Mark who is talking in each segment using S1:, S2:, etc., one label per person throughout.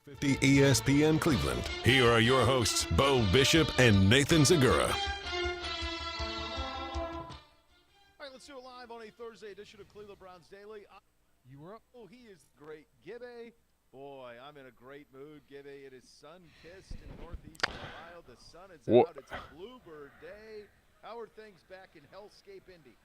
S1: 50 ESPN Cleveland. Here are your hosts, Beau Bishop and Nathan Zagura.
S2: All right, let's do it live on a Thursday edition of Cleveland Browns Daily. You were up. Oh, he is great. Gibbay. Boy, I'm in a great mood. Gibbay, it is sun-kissed in northeast Ohio. The sun is out. It's a bluebird day. How are things back in Hellscape, Indy?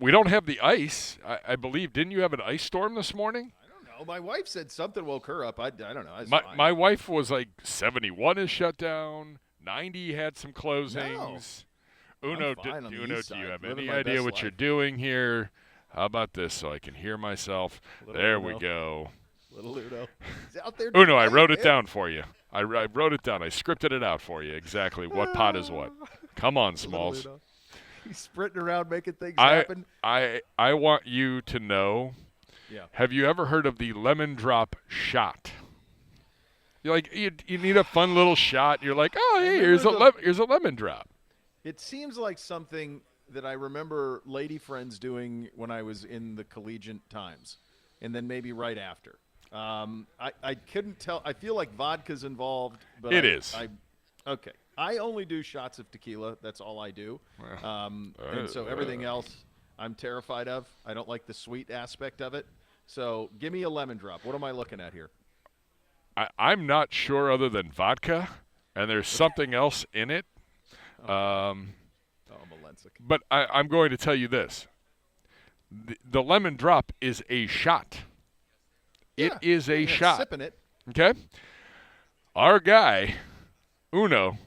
S3: We don't have the ice. I believe. Didn't you have an ice storm this morning?
S2: I don't know. My wife said something woke her up. I don't know.
S3: My wife was like 71 is shut down. 90 had some closings.
S2: No.
S3: Uno, do you have any idea what you're doing here? How about this so I can hear myself? There we go.
S2: Little Uno. He's out there.
S3: Uno, I wrote it down for you. I wrote it down. I scripted it out for you exactly what pot is what. Come on, Smalls.
S2: He's sprinting around making things happen.
S3: I want you to know.
S2: Yeah.
S3: Have you ever heard of the lemon drop shot? You're like you need a fun little shot. You're like, oh, hey, here's a lemon drop.
S2: It seems like something that I remember lady friends doing when I was in the collegiate times, and then maybe right after. I couldn't tell. I feel like vodka's involved, but
S3: it is.
S2: Okay. I only do shots of tequila. That's all I do. And so everything else I'm terrified of. I don't like the sweet aspect of it. So give me a lemon drop. What am I looking at here?
S3: I'm not sure other than vodka, and there's something else in it. But I'm going to tell you this. The lemon drop is a shot. It is a shot.
S2: Sipping it.
S3: Okay? Our guy, Uno,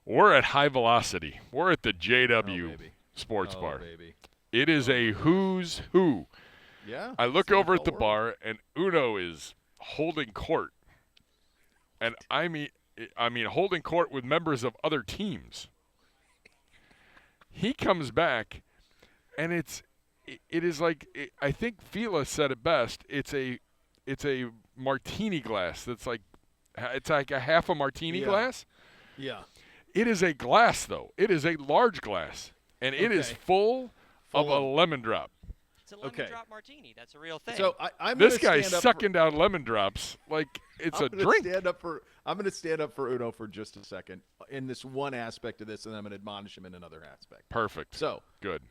S3: we're at high velocity. We're at the JW Sports Bar.
S2: Baby.
S3: It is a who's who.
S2: Yeah.
S3: I look over at the bar, and Uno is holding court. And I mean holding court with members of other teams. He comes back, and it is like I think Fila said it best. It's a martini glass it's like a half a martini glass.
S2: Yeah.
S3: It is a glass though. It is a large glass, and it is full of a lemon drop.
S4: It's a lemon drop martini. That's a real thing.
S2: So I'm
S3: this guy's sucking down lemon drops like it's a drink.
S2: I'm going to stand up for Uno for just a second in this one aspect of this, and I'm going to admonish him in another aspect.
S3: Perfect.
S2: So
S3: good.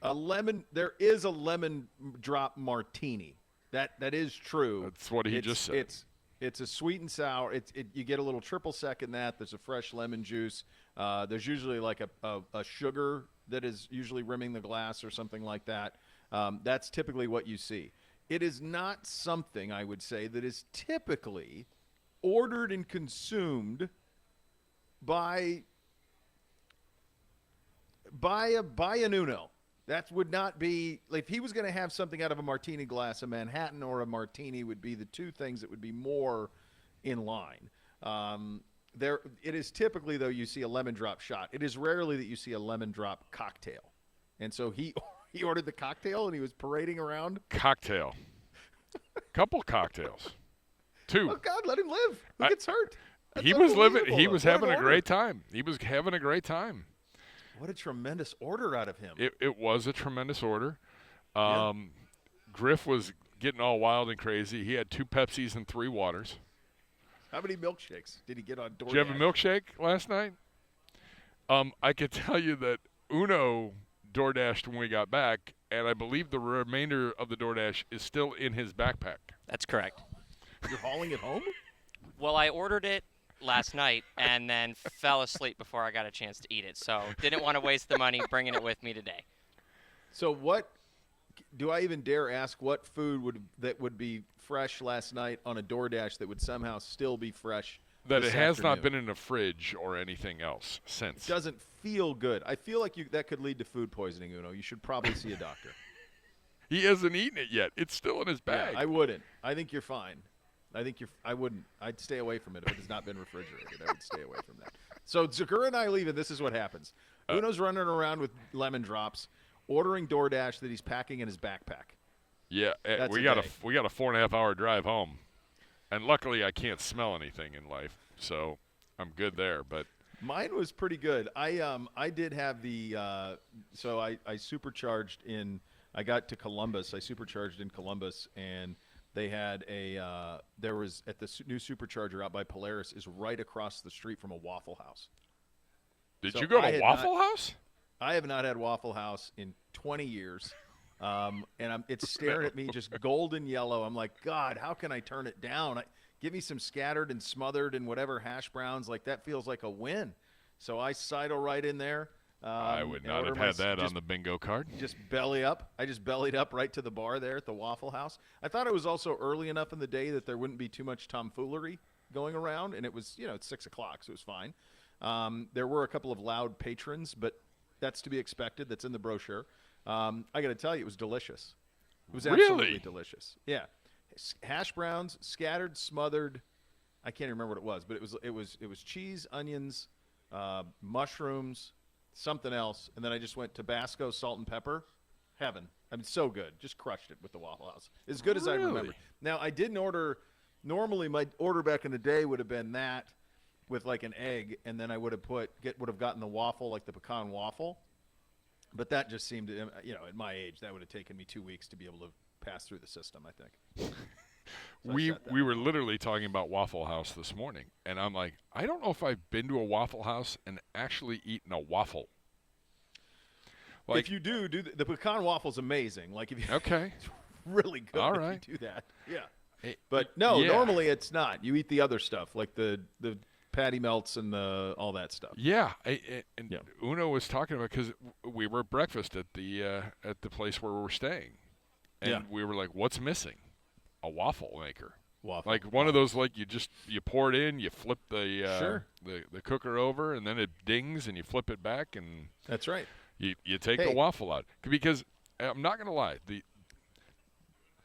S2: There is a lemon drop martini. That is true.
S3: That's what he just said.
S2: It's a sweet and sour. You get a little triple sec in that. There's a fresh lemon juice. There's usually like a sugar that is usually rimming the glass or something like that. That's typically what you see. It is not something, I would say, that is typically ordered and consumed by an Uno. That would not be – if he was going to have something out of a martini glass, a Manhattan or a martini would be the two things that would be more in line. It is typically, though, you see a lemon drop shot. It is rarely that you see a lemon drop cocktail. And so he ordered the cocktail, and he was parading around.
S3: Cocktail. Couple cocktails. 2.
S2: Oh, God, let him live. Who gets hurt?
S3: He was living. He was having a great time. He was having a great time.
S2: What a tremendous order out of him.
S3: It was a tremendous order. Griff was getting all wild and crazy. He had 2 Pepsis and 3 waters.
S2: How many milkshakes did he get on DoorDash?
S3: Did you have a milkshake last night? I could tell you that Uno DoorDashed when we got back, and I believe the remainder of the DoorDash is still in his backpack.
S4: That's correct.
S2: You're hauling it home?
S4: Well, I ordered it last night and then fell asleep before I got a chance to eat it. So didn't want to waste the money bringing it with me today.
S2: So what do I even dare ask what food would be fresh last night on a DoorDash that would somehow still be fresh
S3: that
S2: this
S3: it has
S2: afternoon?
S3: Not been in a fridge or anything else since.
S2: It doesn't feel good. I feel like that could lead to food poisoning, Uno. You should probably see a doctor.
S3: He hasn't eaten it yet. It's still in his bag.
S2: Yeah, I wouldn't. I think you're fine. I wouldn't. I'd stay away from it if it has not been refrigerated. I would stay away from that. So Zagura and I leave, and this is what happens. Uno's running around with lemon drops, ordering DoorDash that he's packing in his backpack.
S3: Yeah, we got a 4.5 hour drive home, and luckily I can't smell anything in life, so I'm good there. But
S2: mine was pretty good. I did have the so I supercharged in. I got to Columbus. I supercharged in Columbus, and They had there was at the new Supercharger out by Polaris is right across the street from a Waffle House.
S3: Did
S2: So
S3: you go
S2: I
S3: to
S2: had
S3: Waffle House?
S2: I have not had Waffle House in 20 years. And it's staring at me just golden yellow. I'm like, God, how can I turn it down? Give me some scattered and smothered and whatever hash browns. Like, that feels like a win. So I sidle right in there.
S3: I would not have had that on the bingo card.
S2: Just belly up. I just bellied up right to the bar there at the Waffle House. I thought it was also early enough in the day that there wouldn't be too much tomfoolery going around. And it was, it's 6 o'clock, so it was fine. There were a couple of loud patrons, but that's to be expected. That's in the brochure. I got to tell you, it was delicious. It was absolutely delicious. Yeah, hash browns, scattered, smothered. I can't remember what it was, but it was cheese, onions, mushrooms, something else, and then I just went Tabasco, salt and pepper. Heaven. I mean, so good. Just crushed it with the Waffle House. As good as I remember. Now, I didn't order. Normally, my order back in the day would have been that with like an egg, and then I would have gotten the waffle, like the pecan waffle. But that just seemed to, at my age, that would have taken me 2 weeks to be able to pass through the system, I think. So
S3: we were literally talking about Waffle House this morning, and I'm like, I don't know if I've been to a Waffle House and actually eaten a waffle. Like,
S2: if you do the pecan waffle's amazing. Like, if you
S3: okay,
S2: it's really good.
S3: All
S2: if
S3: right.
S2: you do that. Yeah. But no, normally it's not. You eat the other stuff, like the patty melts and all that stuff.
S3: Yeah, Uno was talking about, because we were at breakfast at the place where we're staying, and we were like, "What's missing? A waffle maker."
S2: Waffle.
S3: Like one of those, like you pour it in, you flip the cooker over, and then it dings, and you flip it back, and
S2: that's right.
S3: You take the waffle out, because I'm not gonna lie,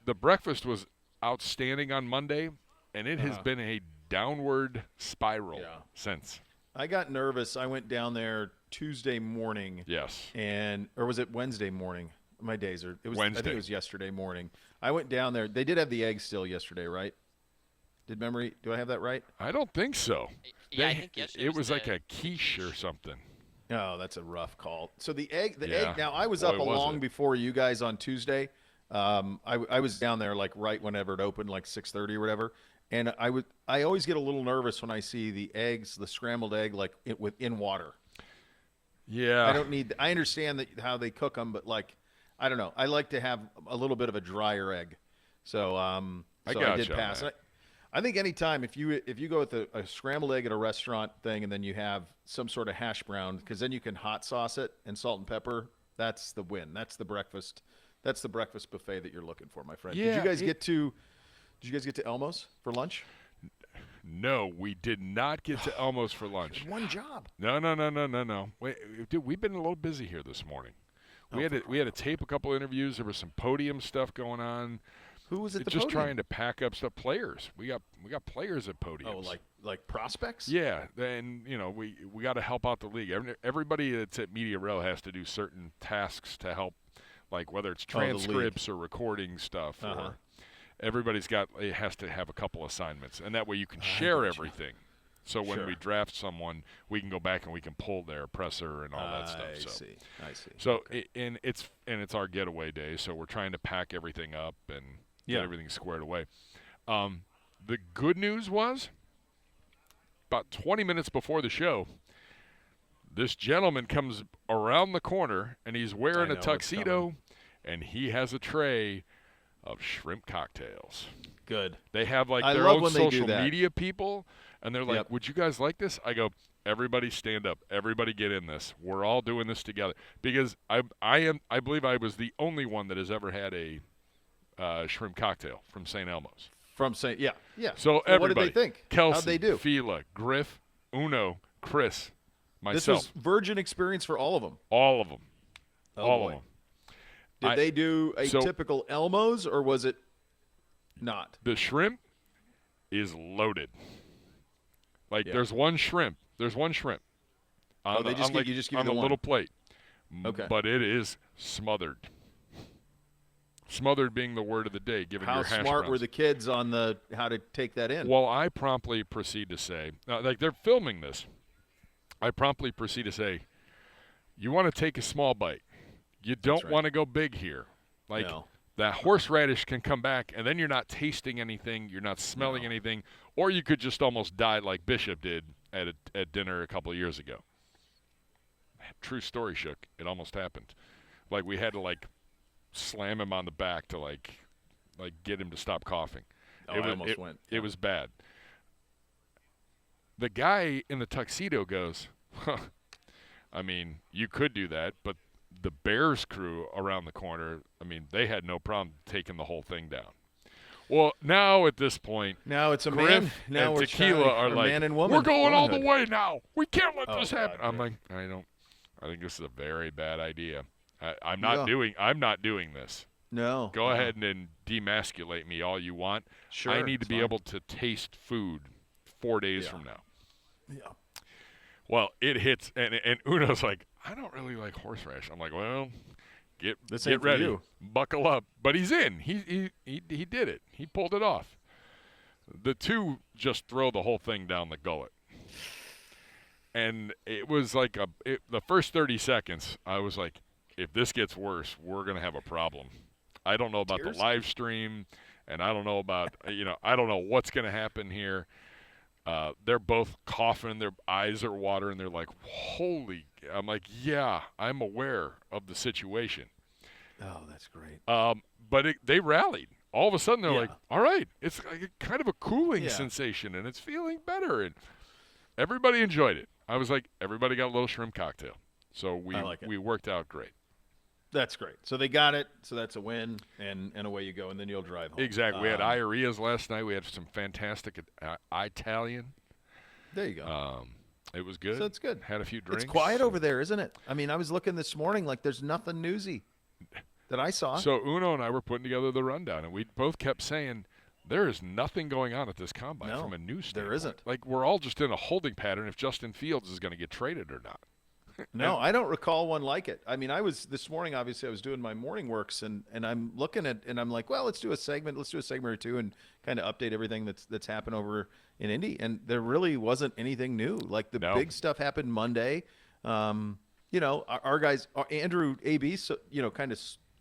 S3: the breakfast was outstanding on Monday, and it has been a downward spiral since.
S2: I got nervous. I went down there Tuesday morning.
S3: Yes.
S2: Or was it Wednesday morning? My days are. It was
S3: Wednesday.
S2: I think it was yesterday morning. I went down there. They did have the eggs still yesterday, right? Do I have that right?
S3: I don't think so.
S4: Yeah, I think yesterday
S3: it was like a quiche or something.
S2: Oh, that's a rough call. So the egg. Now I was up long before you guys on Tuesday. I was down there like right whenever it opened, like 6:30 or whatever. And I always get a little nervous when I see the eggs, the scrambled egg, like in water.
S3: Yeah.
S2: I understand how they cook them, but like, I don't know. I like to have a little bit of a drier egg. So, I did pass. I think anytime if you go with a scrambled egg at a restaurant thing, and then you have some sort of hash brown, because then you can hot sauce it and salt and pepper. That's the win. That's the breakfast. That's the breakfast buffet that you're looking for, my friend.
S3: Yeah,
S2: Did you guys get to Elmo's for lunch?
S3: No, we did not get to Elmo's for lunch.
S2: One job.
S3: No. Wait, dude, we've been a little busy here this morning. We had to tape a couple interviews. There was some podium stuff going on.
S2: Who was at the
S3: just
S2: podium?
S3: trying to pack up stuff. Players. We got players at podiums.
S2: Oh, like prospects?
S3: Yeah, and we got to help out the league. Everybody that's at Media Row has to do certain tasks to help, like whether it's transcripts or recording stuff. Or everybody's has to have a couple assignments, and that way you can share everything. So when we draft someone, we can go back and we can pull their presser and all that stuff.
S2: I see.
S3: So it's our getaway day, so we're trying to pack everything up and get everything squared away. The good news was, about 20 minutes before the show, this gentleman comes around the corner, and he's wearing a tuxedo, and he has a tray of shrimp cocktails.
S2: Good.
S3: They have their own social media people, and they're like, "Would you guys like this?" I go, "Everybody stand up. Everybody get in this. We're all doing this together." Because I believe I was the only one that has ever had a shrimp cocktail from St. Elmo's. So everybody.
S2: What did they think?
S3: Kelsey,
S2: How'd they do?
S3: Fila, Griff, Uno, Chris, myself.
S2: This was virgin experience for all of them.
S3: All of them.
S2: Oh,
S3: all
S2: boy.
S3: of them.
S2: Did they do a typical Elmo's, or was it not?
S3: The shrimp is loaded. There's one shrimp. There's one shrimp.
S2: They just give you
S3: on
S2: the
S3: a little plate.
S2: Okay.
S3: But it is smothered. Smothered being the word of the day, given your hash browns.
S2: How smart were the kids on how to take that in?
S3: Well, I promptly proceed to say, they're filming this. I promptly proceed to say, you want to take a small bite. You don't want to go big here. that horseradish can come back, and then you're not tasting anything, you're not smelling anything, or you could just almost die like Bishop did at dinner a couple of years ago. True story, Shook. It almost happened. Like we had to slam him on the back to get him to stop coughing.
S2: Oh, I almost went.
S3: It was bad. The guy in the tuxedo goes, I mean, you could do that, but the Bears crew around the corner, I mean, they had no problem taking the whole thing down. Well, now at this point,
S2: now it's a
S3: Griff
S2: man. Now
S3: and
S2: we're
S3: Tequila are like,
S2: man and woman.
S3: we're going all the
S2: womanhood.
S3: way now. We can't let this happen.
S2: God,
S3: I'm like, I think this is a very bad idea. I'm not doing this.
S2: No.
S3: Go ahead and demasculate me all you want.
S2: Sure.
S3: I need to
S2: it's
S3: be
S2: fine.
S3: able to taste food 4 days from now.
S2: Yeah.
S3: Well, it hits, and Uno's like, I don't really like horseradish. I'm like, well, get
S2: ain't for
S3: ready,
S2: you.
S3: buckle up. But he's in. He did it. He pulled it off. The two just throw the whole thing down the gullet. And it was like the first 30 seconds, I was like, if this gets worse, we're going to have a problem. I don't know about the live stream, and I don't know about, I don't know what's going to happen here. They're both coughing, their eyes are watering, they're like, holy, I'm like, yeah, I'm aware of the situation.
S2: Oh, that's great.
S3: But they rallied. All of a sudden, they're like, all right, it's kind of a cooling
S2: Yeah.
S3: sensation, and it's feeling better. And everybody enjoyed it. I was like, everybody got a little shrimp cocktail. So we worked out great.
S2: That's great. So they got it. So that's a win, and away you go, and then you'll drive home.
S3: Exactly. We had Iarias last night. We had some fantastic Italian.
S2: There you go.
S3: It was good.
S2: So it's good.
S3: Had a few drinks.
S2: It's quiet over there, isn't it? I mean, I was looking this morning like there's nothing newsy that I saw.
S3: So Uno and I were putting together the rundown, and we both kept saying, there is nothing going on at this combine from a news standpoint.
S2: there isn't.
S3: Like, we're all just in a holding pattern if Justin Fields is going to get traded or not.
S2: No, I don't recall one like it. I mean, this morning, obviously, I was doing my morning works, and I'm looking at, and I'm like, well, let's do a segment or two and kind of update everything that's happened over in Indy. And there really wasn't anything new. Like, the big stuff happened Monday. Our guys, Andrew AB, kind of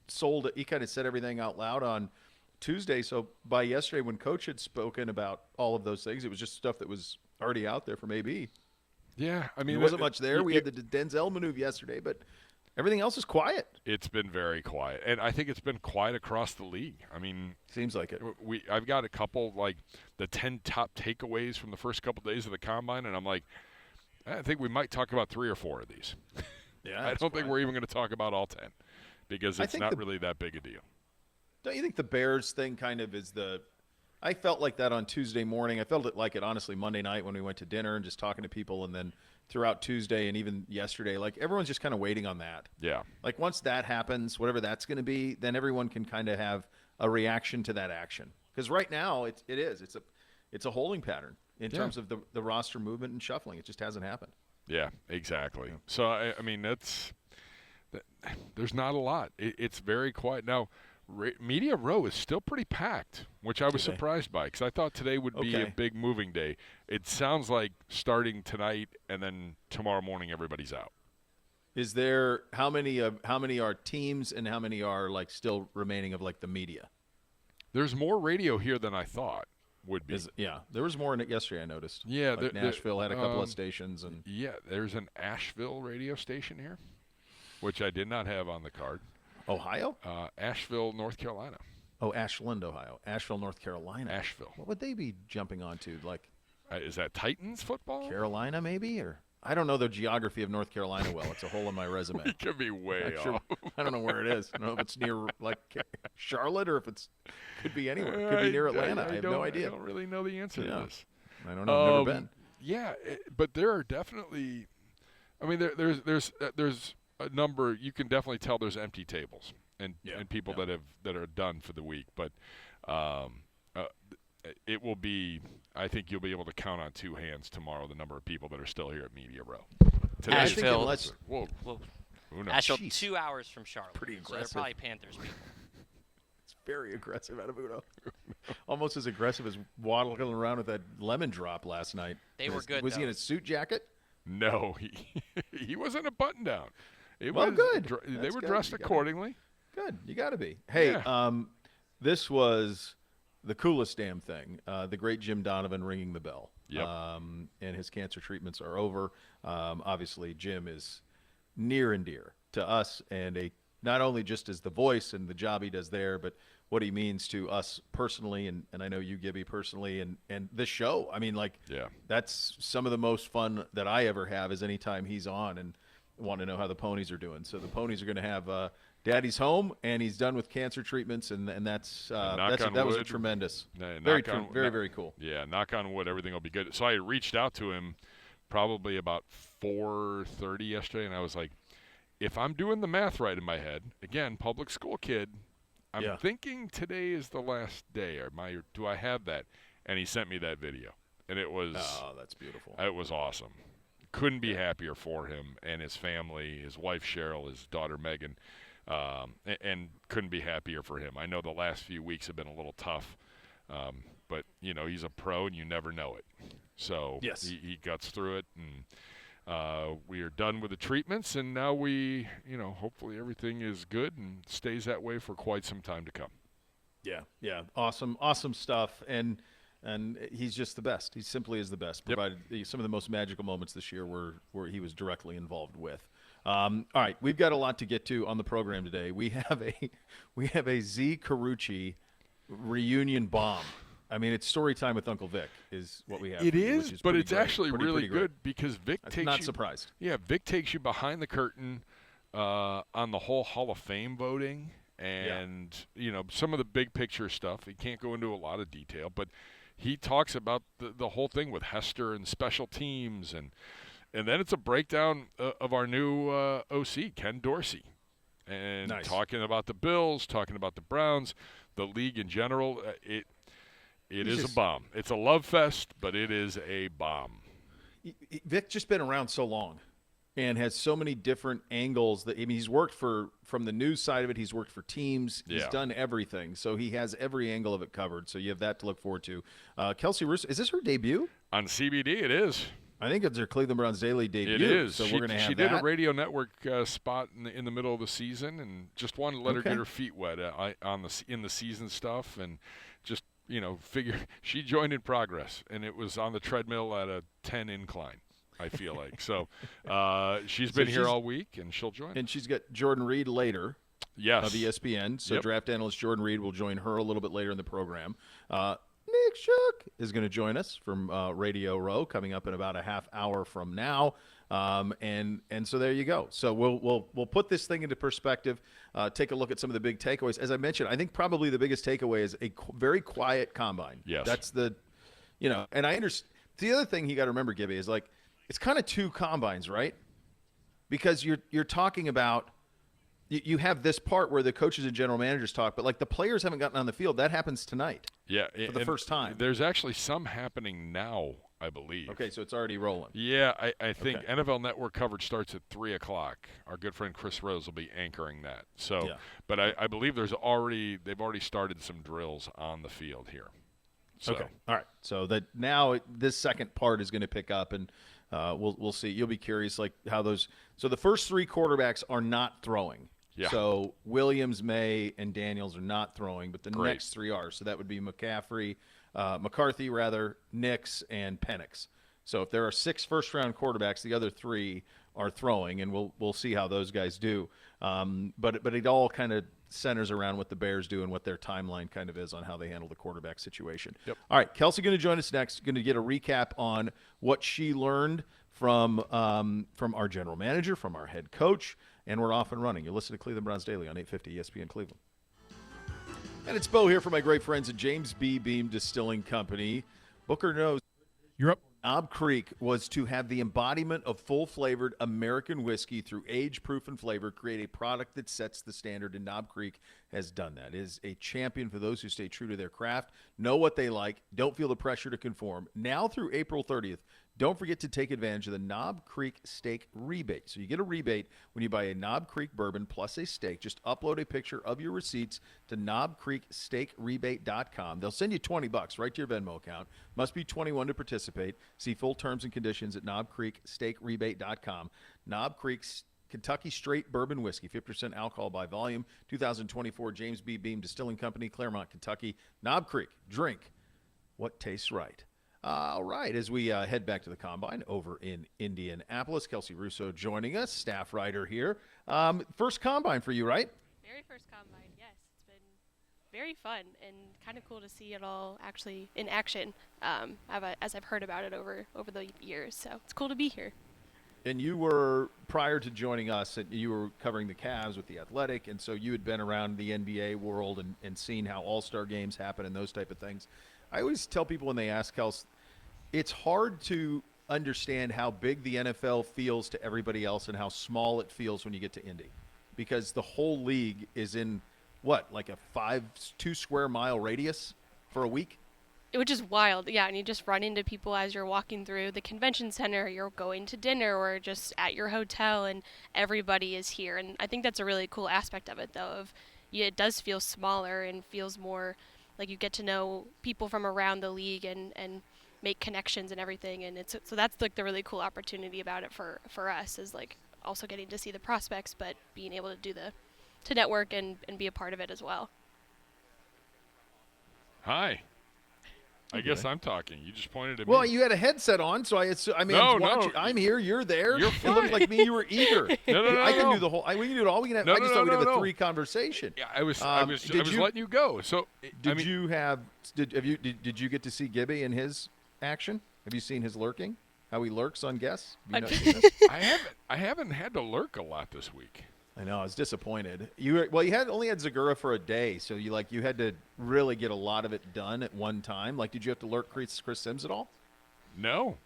S2: sold it. He kind of said everything out loud on Tuesday. So by yesterday, when Coach had spoken about all of those things, it was just stuff that was already out there from AB.
S3: Yeah, I mean,
S2: there wasn't much there. We had the Denzel maneuver yesterday, but everything else is quiet.
S3: It's been very quiet, and I think it's been quiet across the league. I mean,
S2: seems like it.
S3: I've got a couple, like the 10 top takeaways from the first couple days of the combine, and I'm like, I think we might talk about 3 or 4 of these.
S2: Yeah,
S3: I don't think we're even going to talk about all 10 because it's not really that big a deal.
S2: Don't you think the Bears thing kind of is I felt like that on Tuesday morning. I felt it like it, honestly, Monday night when we went to dinner and just talking to people, and then throughout Tuesday and even yesterday, like everyone's just kind of waiting on that.
S3: Yeah.
S2: Like once that happens, whatever that's going to be, then everyone can kind of have a reaction to that action. Because right now it's a holding pattern in terms of the roster movement and shuffling. It just hasn't happened.
S3: Yeah, exactly. Yeah. So, I mean, there's not a lot. It's very quiet. Now, Media Row is still pretty packed, which I was surprised by because I thought today would be a big moving day. It sounds like starting tonight and then tomorrow morning everybody's out.
S2: Is there how many are teams and how many are like still remaining of like the media?
S3: There's more radio here than I thought would be.
S2: There was more in it yesterday. I noticed.
S3: Yeah,
S2: like Nashville had a couple of stations and
S3: there's an Asheville radio station here, which I did not have on the card.
S2: Ohio?
S3: Asheville, North Carolina.
S2: Oh, Ashland, Ohio. Asheville, North Carolina.
S3: Asheville.
S2: What would they be jumping onto? Like,
S3: is that Titans football?
S2: Carolina, maybe? Or I don't know the geography of North Carolina well. It's a hole in my resume.
S3: It could be way off.
S2: I don't know where it is. I don't know if it's near like Charlotte or if could be anywhere. It could be near Atlanta. I have no idea.
S3: I don't really know the answer to this.
S2: I don't know. I've never been.
S3: Yeah, but there are definitely. I mean, there's a number. You can definitely tell there's empty tables and people that are done for the week. But it will be. I think you'll be able to count on 2 hands tomorrow the number of people that are still here at Media Row.
S4: Today, Asheville.
S3: Asheville,
S4: 2 hours from Charlotte.
S2: Pretty aggressive.
S4: So they're probably Panthers people.
S2: It's very aggressive out of Uno. Almost as aggressive as waddling around with that lemon drop last night.
S4: They were good.
S2: Was he in a suit jacket?
S3: No, he was in a button down.
S2: Good.
S3: They were dressed accordingly.
S2: Good. You got to be. Hey,
S3: Yeah.
S2: This was the coolest damn thing. The great Jim Donovan ringing the bell.
S3: Yep.
S2: And his cancer treatments are over. Obviously, Jim is near and dear to us, and not only just as the voice and the job he does there, but what he means to us personally, and I know you, Gibbay, personally, and this show. I mean, that's some of the most fun that I ever have is anytime he's on and want to know how the ponies are doing. So the ponies are going to have Daddy's home, and he's done with cancer treatments, and that was a tremendous, very cool.
S3: Yeah, knock on wood, everything will be good. So I reached out to him probably about 4:30 yesterday, and I was like, if I'm doing the math right in my head, again, public school kid, I'm thinking today is the last day. Do I have that? And he sent me that video, and it was
S2: that's beautiful.
S3: It was awesome. Couldn't be happier for him and his family, his wife Cheryl, his daughter Megan. And couldn't be happier for him. I know the last few weeks have been a little tough, but he's a pro, and you never know it. So he guts through it, and we are done with the treatments, and now we, hopefully everything is good and stays that way for quite some time to come.
S2: Yeah, awesome stuff, and he's just the best. He simply is the best. Provided some of the most magical moments this year were he was directly involved with. All right, we've got a lot to get to on the program today. We have a Z Carucci reunion bomb. I mean, it's story time with Uncle Vic is what we have.
S3: It is, but it's
S2: great.
S3: actually really good because Vic takes you.
S2: Not surprised.
S3: Yeah, Vic takes you behind the curtain on the whole Hall of Fame voting and some of the big picture stuff. He can't go into a lot of detail, but he talks about the whole thing with Hester and special teams and then it's a breakdown of our new OC, Ken Dorsey, and talking about the Bills, talking about the Browns, the league in general. It is a bomb. It's a love fest, but it is a bomb.
S2: Vic's just been around so long and has so many different angles. He's worked from the news side of it. He's worked for teams. He's done everything. So he has every angle of it covered. So you have that to look forward to. Kelsey Russo, is this her debut?
S3: On CBD, it is.
S2: I think it's her Cleveland Browns Daily debut.
S3: It is.
S2: So we're going to have
S3: She did a radio network spot in the middle of the season, and just wanted to let her get her feet wet in the season stuff, and just figure she joined in progress, and it was on the treadmill at a 10 incline. I feel like so. She's been here all week, and she'll join.
S2: And she's got Jordan Reid later.
S3: Yes.
S2: Of ESPN. So draft analyst Jordan Reid will join her a little bit later in the program. Nick Shook is going to join us from Radio Row coming up in about a half hour from now. And so there you go. So we'll put this thing into perspective, take a look at some of the big takeaways. As I mentioned, I think probably the biggest takeaway is a very quiet combine.
S3: Yes.
S2: That's and I understand. The other thing you got to remember, Gibbay, is it's kind of two combines, right? Because you're talking about you have this part where the coaches and general managers talk, but the players haven't gotten on the field. That happens tonight.
S3: Yeah,
S2: for the first time.
S3: There's actually some happening now, I believe.
S2: Okay, so it's already rolling.
S3: Yeah, I think NFL Network coverage starts at 3:00. Our good friend Chris Rose will be anchoring that. So, but I believe they've already started some drills on the field here. So.
S2: Okay, all right. So that now this second part is going to pick up, and we'll see. You'll be curious how those. So the first three quarterbacks are not throwing.
S3: Yeah.
S2: So Williams, May, and Daniels are not throwing, but the next three are. So that would be McCarthy, Nix, and Penix. So if there are 6 first-round quarterbacks, the other 3 are throwing, and we'll see how those guys do. But it all kind of centers around what the Bears do and what their timeline kind of is on how they handle the quarterback situation.
S3: Yep.
S2: All right, Kelsey going to join us next. Going to get a recap on what she learned from our general manager, from our head coach, and we're off and running. You're listening to Cleveland Browns Daily on 850 ESPN Cleveland. And it's Beau here for my great friends at James B. Beam Distilling Company. Booker knows.
S5: You're up.
S2: Knob Creek was to have the embodiment of full-flavored American whiskey through age, proof, and flavor, create a product that sets the standard, and Knob Creek has done that. It is a champion for those who stay true to their craft, know what they like, don't feel the pressure to conform. Now through April 30th, don't forget to take advantage of the Knob Creek Steak Rebate. So you get a rebate when you buy a Knob Creek bourbon plus a steak. Just upload a picture of your receipts to knobcreeksteakrebate.com. They'll send you $20 right to your Venmo account. Must be 21 to participate. See full terms and conditions at knobcreeksteakrebate.com. Knob Creek Kentucky Straight Bourbon Whiskey, 50% alcohol by volume. 2024 James B. Beam Distilling Company, Claremont, Kentucky. Knob Creek, drink what tastes right. All right, as we head back to the Combine over in Indianapolis, Kelsey Russo joining us, staff writer here. First Combine for you, right?
S5: Very first Combine, yes. It's been very fun and kind of cool to see it all actually in action, as I've heard about it over the years. So it's cool to be here.
S2: And you were, prior to joining us, you were covering the Cavs with The Athletic, and so you had been around the NBA world and seen how all-star games happen and those type of things. I always tell people when they ask Kels, it's hard to understand how big the NFL feels to everybody else and how small it feels when you get to Indy, because the whole league is in, like a 2 square mile radius for a week?
S5: Which is wild, yeah, and you just run into people as you're walking through the convention center, you're going to dinner or just at your hotel, and everybody is here. And I think that's a really cool aspect of it, though, it does feel smaller and feels more like you get to know people from around the league and make connections and everything. And so that's like the really cool opportunity about it for us, is like also getting to see the prospects, but being able to network and be a part of it as well.
S3: Hi. I guess I'm talking. You just pointed at me.
S2: Well, you had a headset on, so I'm here. You're there.
S3: You're
S2: It looked like me. You were eager.
S3: No,
S2: I can do the whole. We can do it all. We can have. I just thought we'd have a 3 conversation.
S3: Yeah, I was letting you go. So
S2: did you get to see Gibbay in his action? Have you seen his lurking? How he lurks on guests? Have you not seen this?
S3: I haven't had to lurk a lot this week.
S2: I know. I was disappointed. You only had Zagura for a day, so you had to really get a lot of it done at one time. Like, did you have to lurk Chris Sims at all?
S3: No,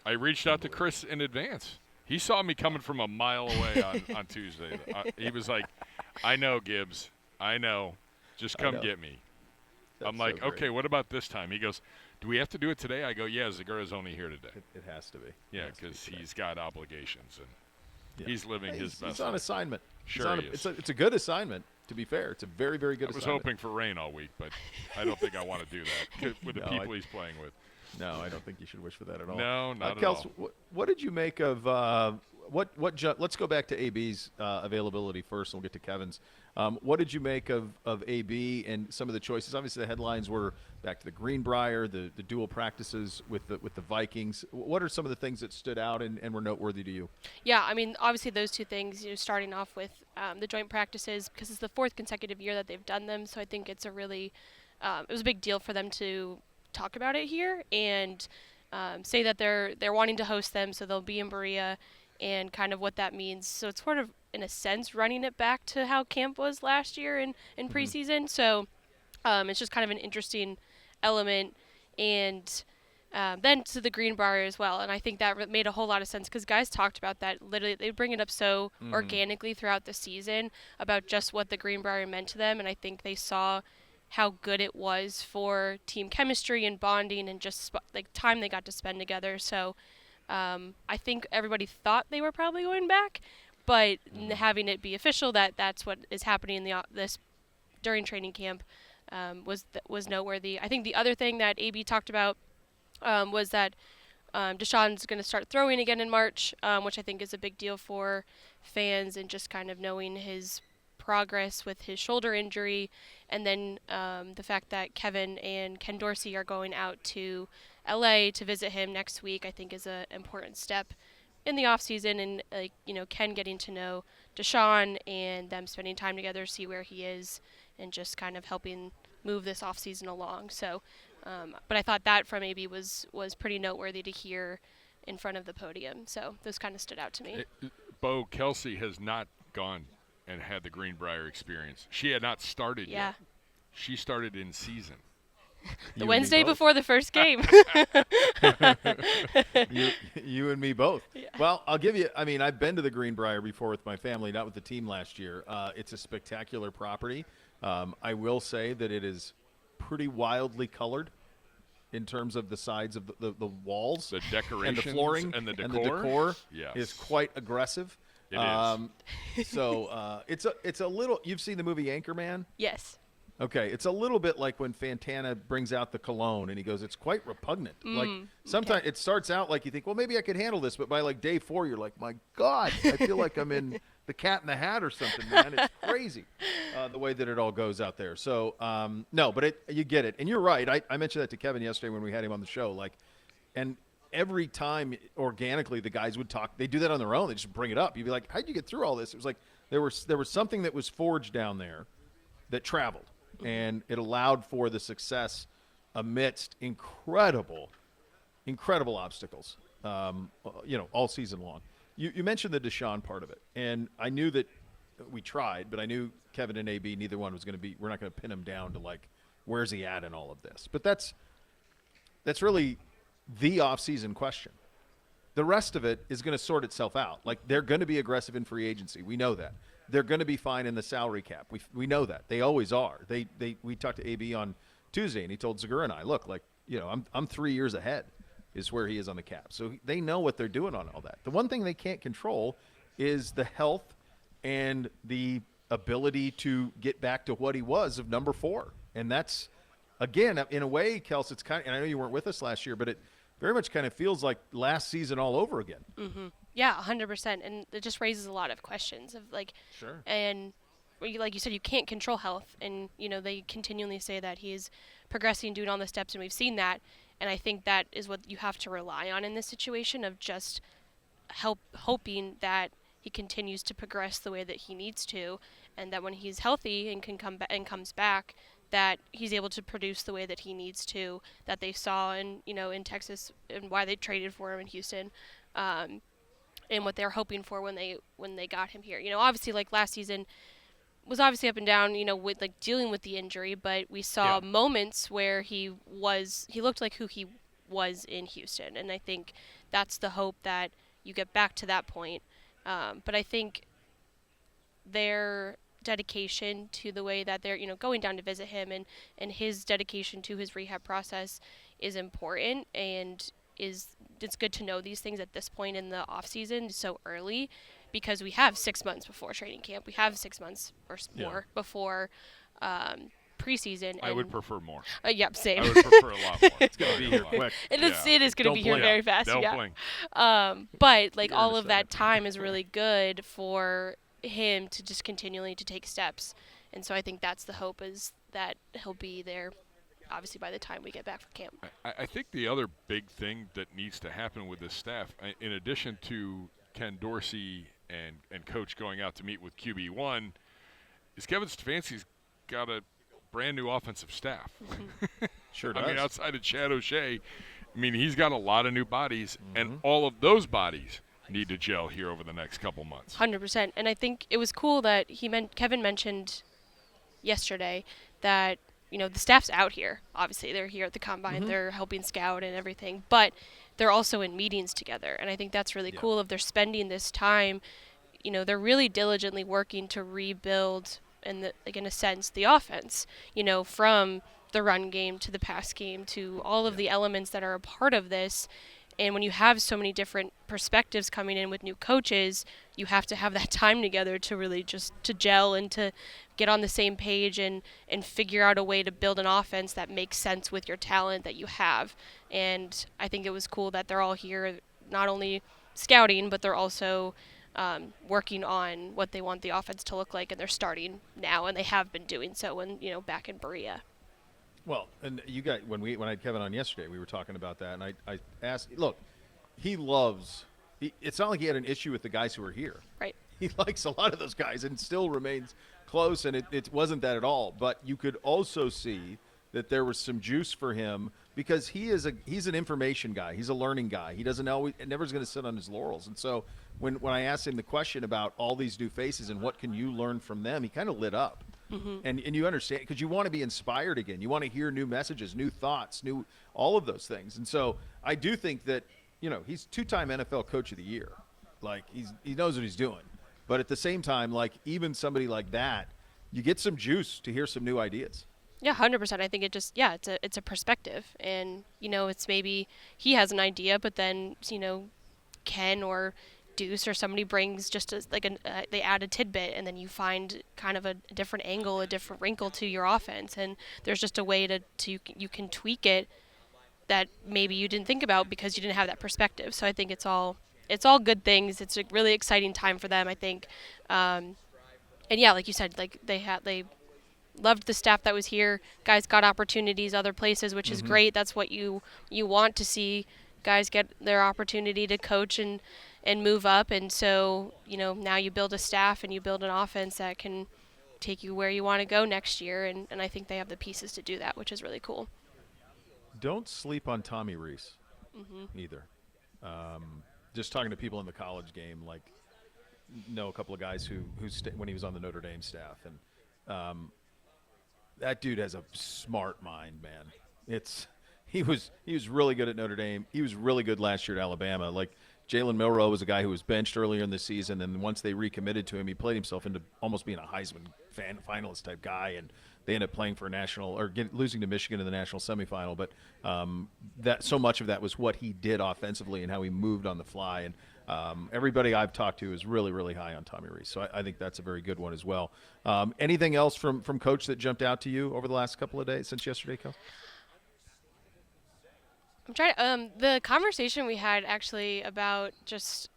S3: I reached out to Chris in advance. He saw me coming from a mile away on Tuesday. He was like, "I know, Gibbs. I know. Just come get me."
S2: That's
S3: I'm like,
S2: so great.
S3: "Okay, what about this time?" He goes, "Do we have to do it today?" I go, "Yeah, Zagura's only here today."
S2: It has to be.
S3: Yeah, because he's got obligations and he's living his best
S2: He's on
S3: life.
S2: assignment.
S3: Sure he is.
S2: It's a good assignment, to be fair. It's a very, very good assignment.
S3: I was hoping for rain all week, but I don't think I want to do that with the people he's playing with.
S2: No, I don't think you should wish for that at all.
S3: No, not at
S2: Kels,
S3: all.
S2: what did you make of let's go back to AB's availability first, and we'll get to Kevin's. What did you make of AB and some of the choices? Obviously, the headlines were back to the Greenbrier, the dual practices with the Vikings. What are some of the things that stood out and were noteworthy to you?
S5: Yeah, I mean, obviously those 2 things, starting off with the joint practices, because it's the 4th consecutive year that they've done them. So I think it's a really, it was a big deal for them to talk about it here and say that they're wanting to host them, so they'll be in Berea and kind of what that means. So it's sort of, in a sense, running it back to how camp was last year in preseason. So it's just kind of an interesting element. And then to the Greenbrier as well. And I think that made a whole lot of sense because guys talked about that. Literally, they bring it up so organically throughout the season about just what the Greenbrier meant to them. And I think they saw how good it was for team chemistry and bonding and just time they got to spend together. So I think everybody thought they were probably going back, but having it be official that that's what is happening in this during training camp was noteworthy. I think the other thing that AB talked about was that Deshaun's going to start throwing again in March, which I think is a big deal for fans and just kind of knowing his progress with his shoulder injury, and then the fact that Kevin and Ken Dorsey are going out to LA to visit him next week, I think is an important step in the off season, and Ken getting to know Deshaun and them spending time together, see where he is, and just kind of helping move this off season along. So, but I thought that from AB was pretty noteworthy to hear in front of the podium. So those kind of stood out to me.
S3: Beau, Kelsey has not gone and had the Greenbrier experience. She had not started yet. She started in season.
S5: The Wednesday before the first game.
S2: you and me both.
S5: Yeah.
S2: Well, I'll give you – I mean, I've been to the Greenbrier before with my family, not with the team last year. It's a spectacular property. I will say that it is pretty wildly colored in terms of the sides of the walls.
S3: The decorations
S2: and the flooring
S3: and the decor.
S2: And the decor
S3: Yes.
S2: is quite aggressive.
S3: It is.
S2: So it's a little – you've seen the movie Anchorman?
S5: Yes.
S2: Okay, it's a little bit like when Fantana brings out the cologne and he goes, it's quite repugnant. Like sometimes it starts out like you think, well, maybe I could handle this, but by like day 4, you're like, my God, I feel like I'm in the Cat in the Hat or something, man. It's crazy the way that it all goes out there. So, no, but you get it. And you're right. I mentioned that to Kevin yesterday when we had him on the show. And every time organically the guys would talk, they do that on their own. They just bring it up. You'd be like, how'd you get through all this? It was like there was something that was forged down there that traveled, and it allowed for the success amidst incredible obstacles, all season long. You mentioned the Deshaun part of it, and I knew that we tried, but I knew Kevin and AB, neither one was going to be – we're not going to pin him down to, where's he at in all of this. But that's really the off-season question. The rest of it is going to sort itself out. They're going to be aggressive in free agency. We know that. They're going to be fine in the salary cap. We know that. They always are. We talked to AB on Tuesday, and he told Zagura and I, look, I'm 3 years ahead is where he is on the cap. So they know what they're doing on all that. The one thing they can't control is the health and the ability to get back to what he was of number 4. And that's, again, in a way, Kels, it's kind of, and I know you weren't with us last year, but it very much kind of feels like last season all over again.
S5: Mm-hmm. Yeah, 100%. And it just raises a lot of questions of
S2: sure.
S5: And like you said, you can't control health. And, they continually say that he's progressing, doing all the steps, and we've seen that. And I think that is what you have to rely on in this situation of just hoping that he continues to progress the way that he needs to, and that when he's healthy and can come and comes back, that he's able to produce the way that he needs to, that they saw in Texas, and why they traded for him in Houston, and what they're hoping for when they got him here. Obviously, last season was obviously up and down, with dealing with the injury, but we saw moments where he looked like who he was in Houston. And I think that's the hope, that you get back to that point. But I think their dedication to the way that they're, going down to visit him, and his dedication to his rehab process is important, and it's good to know these things at this point in the off season so early, because we have 6 months before training camp. We have 6 months or more before preseason.
S3: I would prefer more.
S5: Yep, same.
S3: I would prefer a lot more.
S2: It's going to be here quick.
S5: It is going to be here very fast.
S3: Don't blink.
S5: But all of that time is really good for him to just continually to take steps. And so I think that's the hope, is that he'll be there, obviously, by the time we get back from camp.
S3: I think the other big thing that needs to happen with this staff, in addition to Ken Dorsey and Coach going out to meet with QB1, is Kevin Stefanski's got a brand new offensive staff.
S5: Mm-hmm.
S2: Sure does.
S3: I mean, outside of Chad O'Shea, he's got a lot of new bodies, and all of those bodies need to gel here over the next couple months.
S5: 100%. And I think it was cool that Kevin mentioned yesterday that, the staff's out here. Obviously, they're here at the Combine. They're helping scout and everything. But they're also in meetings together. And I think that's really cool. If they're spending this time, they're really diligently working to rebuild, in a sense, the offense, from the run game to the pass game to all of the elements that are a part of this. And when you have so many different perspectives coming in with new coaches, you have to have that time together to really just to gel and to get on the same page and figure out a way to build an offense that makes sense with your talent that you have. And I think it was cool that they're all here, not only scouting, but they're also working on what they want the offense to look like, and they're starting now, and they have been doing so when, back in Berea.
S2: Well, and you got when I had Kevin on yesterday, we were talking about that, and I asked, look, it's not like he had an issue with the guys who are here.
S5: Right.
S2: He likes a lot of those guys and still remains close, and it wasn't that at all. But you could also see that there was some juice for him because he's an information guy. He's a learning guy. He never's going to sit on his laurels. And so when I asked him the question about all these new faces and what can you learn from them, he kind of lit up. Mm-hmm. And you understand, because you want to be inspired again. You want to hear new messages, new thoughts, all of those things. And so I do think that, he's 2-time NFL Coach of the Year. He knows what he's doing. But at the same time, even somebody like that, you get some juice to hear some new ideas.
S5: Yeah, 100%. I think it's a perspective. And, it's maybe he has an idea, but then, Ken or Deuce or somebody brings just they add a tidbit, and then you find kind of a different angle, a different wrinkle to your offense, and there's just a way you can tweak it that maybe you didn't think about because you didn't have that perspective. So I think it's all it's all good things. It's a really exciting time for them, I think. And yeah, like you said, like they loved the staff that was here. Guys got opportunities other places, which is great. That's what you want to see. Guys get their opportunity to coach and move up. And so, now you build a staff and you build an offense that can take you where you want to go next year. And I think they have the pieces to do that, which is really cool.
S2: Don't sleep on Tommy Rees either. Just talking to people in the college game, like, know a couple of guys who when he was on the Notre Dame staff, and that dude has a smart mind, man. He was really good at Notre Dame. He was really good last year at Alabama. Like, Jalen Milroe was a guy who was benched earlier in the season, and once they recommitted to him, he played himself into almost being a Heisman finalist type guy, and they ended up playing for a national or losing to Michigan in the national semifinal. But that so much of that was what he did offensively and how he moved on the fly. And everybody I've talked to is really, really high on Tommy Rees. So I think that's a very good one as well. Anything else from Coach that jumped out to you over the last couple of days since yesterday, Kel?
S5: I'm trying. The conversation we had actually about just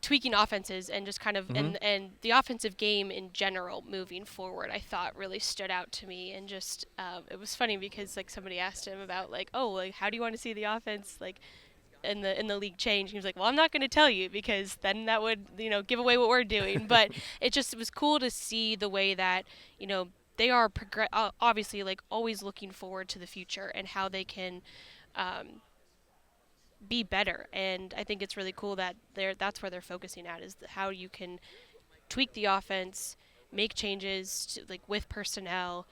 S5: tweaking offenses and just kind of and the offensive game in general moving forward, I thought really stood out to me. And just it was funny because like somebody asked him about like, oh, like how do you want to see the offense like in the league change? And he was like, well, I'm not going to tell you because then that would give away what we're doing. But it was cool to see the way that they are obviously like always looking forward to the future and how they can be better. And I think it's really cool that that's where they're focusing at, is how you can tweak the offense, make changes with personnel,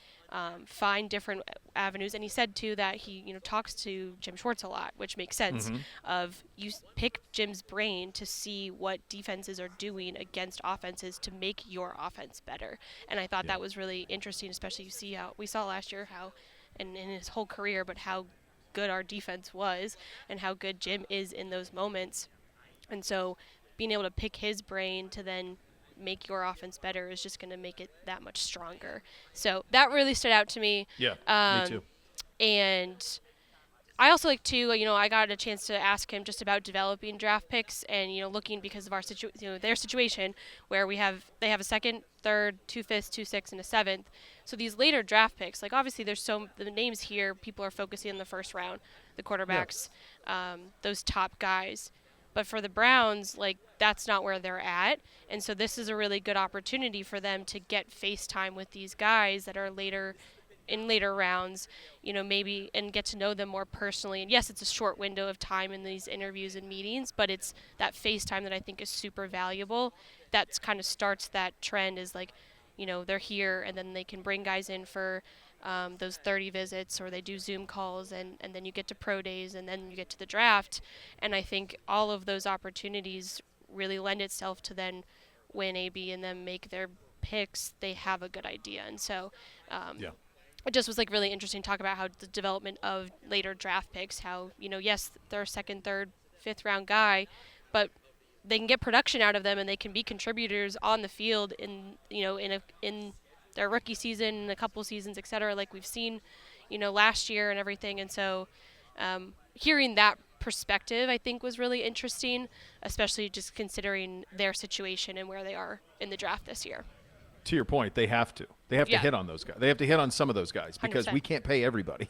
S5: find different avenues. And he said too that he talks to Jim Schwartz a lot, which makes sense. Of you pick Jim's brain to see what defenses are doing against offenses to make your offense better. And I thought that was really interesting, especially you see how we saw last year how and in his whole career, but how good our defense was and how good Jim is in those moments. And so being able to pick his brain to then make your offense better is just going to make it that much stronger. So that really stood out to me.
S2: Yeah, me too.
S5: And I also like to, I got a chance to ask him just about developing draft picks and, looking because of our their situation where they have a second, third, 2 5ths, 2 6, and a 7th. So these later draft picks, like obviously there's the names here, people are focusing on the first round, the quarterbacks, those top guys. But for the Browns, like that's not where they're at. And so this is a really good opportunity for them to get face time with these guys that are later rounds, maybe, and get to know them more personally. And yes, it's a short window of time in these interviews and meetings, but it's that face time that I think is super valuable. That's kind of starts that trend is like, they're here and then they can bring guys in for those 30 visits, or they do Zoom calls, and then you get to pro days, and then you get to the draft. And I think all of those opportunities really lend itself to then when AB and them make their picks, they have a good idea. And so it just was like really interesting to talk about how the development of later draft picks, how, yes, they're a second, third, 5th round guy, but they can get production out of them and they can be contributors on the field in their rookie season, a couple seasons, et cetera, like we've seen, last year and everything. And so hearing that perspective, I think, was really interesting, especially just considering their situation and where they are in the draft this year.
S2: To your point, they have to. They have to hit on those guys. They have to hit on some of those guys because
S5: 100%.
S2: We can't pay everybody.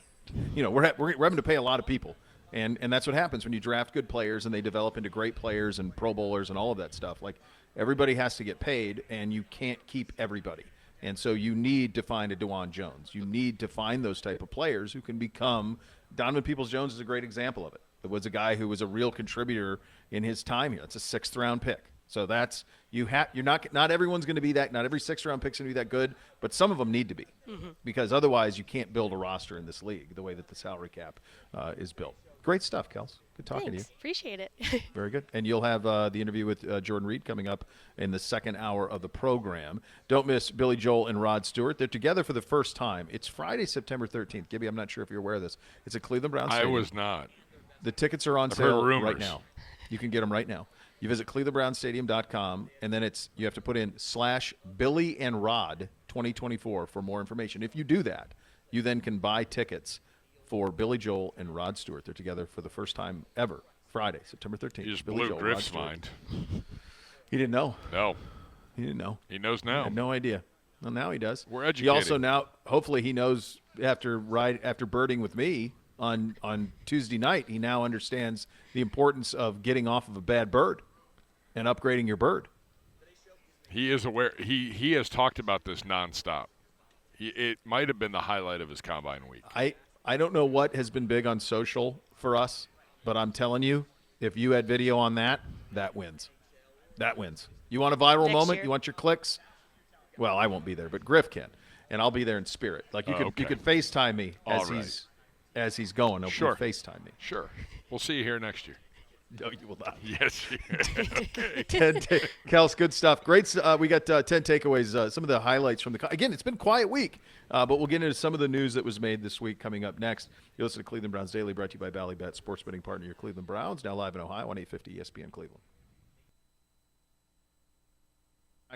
S2: We're having to pay a lot of people. And that's what happens when you draft good players and they develop into great players and Pro Bowlers and all of that stuff. Like, everybody has to get paid, and you can't keep everybody. And so you need to find a DeJuan Jones. You need to find those type of players who can become – Donovan Peoples-Jones is a great example of it. It was a guy who was a real contributor in his time here. It's a 6th-round pick. So that's – you're not everyone's going to be that – not every 6th-round pick's going to be that good, but some of them need to be because otherwise you can't build a roster in this league the way that the salary cap is built. Great stuff, Kels. Good talking to you.
S5: Appreciate it.
S2: Very good. And you'll have the interview with Jordan Reid coming up in the second hour of the program. Don't miss Billy Joel and Rod Stewart. They're together for the first time. It's Friday, September 13th. Gibby, I'm not sure if you're aware of this. It's at Cleveland Browns Stadium.
S3: I was not.
S2: The tickets are on
S3: I've
S2: sale
S3: heard rumors.
S2: right now. You can get them right now. You visit clevelandbrownstadium.com, and then you have to put in /Billy and Rod 2024 for more information. If you do that, you then can buy tickets for Billy Joel and Rod Stewart. They're together for the first time ever Friday, September 13th.
S3: You just
S2: Billy
S3: blew
S2: Joel,
S3: Griff's
S2: Rod Stewart.
S3: mind.
S2: He didn't know.
S3: No,
S2: He didn't know.
S3: he knows
S2: He
S3: now.
S2: had no idea. Well, now he does.
S3: We're
S2: He
S3: educated.
S2: also now, hopefully, he knows after birding with me on Tuesday night, he now understands the importance of getting off of a bad bird and upgrading your bird.
S3: He is aware. He has talked about this nonstop. It might have been the highlight of his combine week.
S2: I don't know what has been big on social for us, but I'm telling you, if you had video on that, that wins. That wins. You want a viral
S5: Next
S2: moment?
S5: year.
S2: You want your clicks? Well, I won't be there, but Griff can, and I'll be there in spirit. Like you
S3: Okay.
S2: could FaceTime me
S3: All
S2: as
S3: right.
S2: as he's going. He'll
S3: Sure.
S2: FaceTime me.
S3: Sure. We'll see you here next year.
S2: No, you will not.
S3: Yes.
S2: 10 Kels, good stuff. Great. We got 10 takeaways. Some of the highlights from again, it's been a quiet week, but we'll get into some of the news that was made this week coming up next. You listen to Cleveland Browns Daily, brought to you by Bally Bet, sports betting partner, your Cleveland Browns, now live in Ohio on 850 ESPN Cleveland.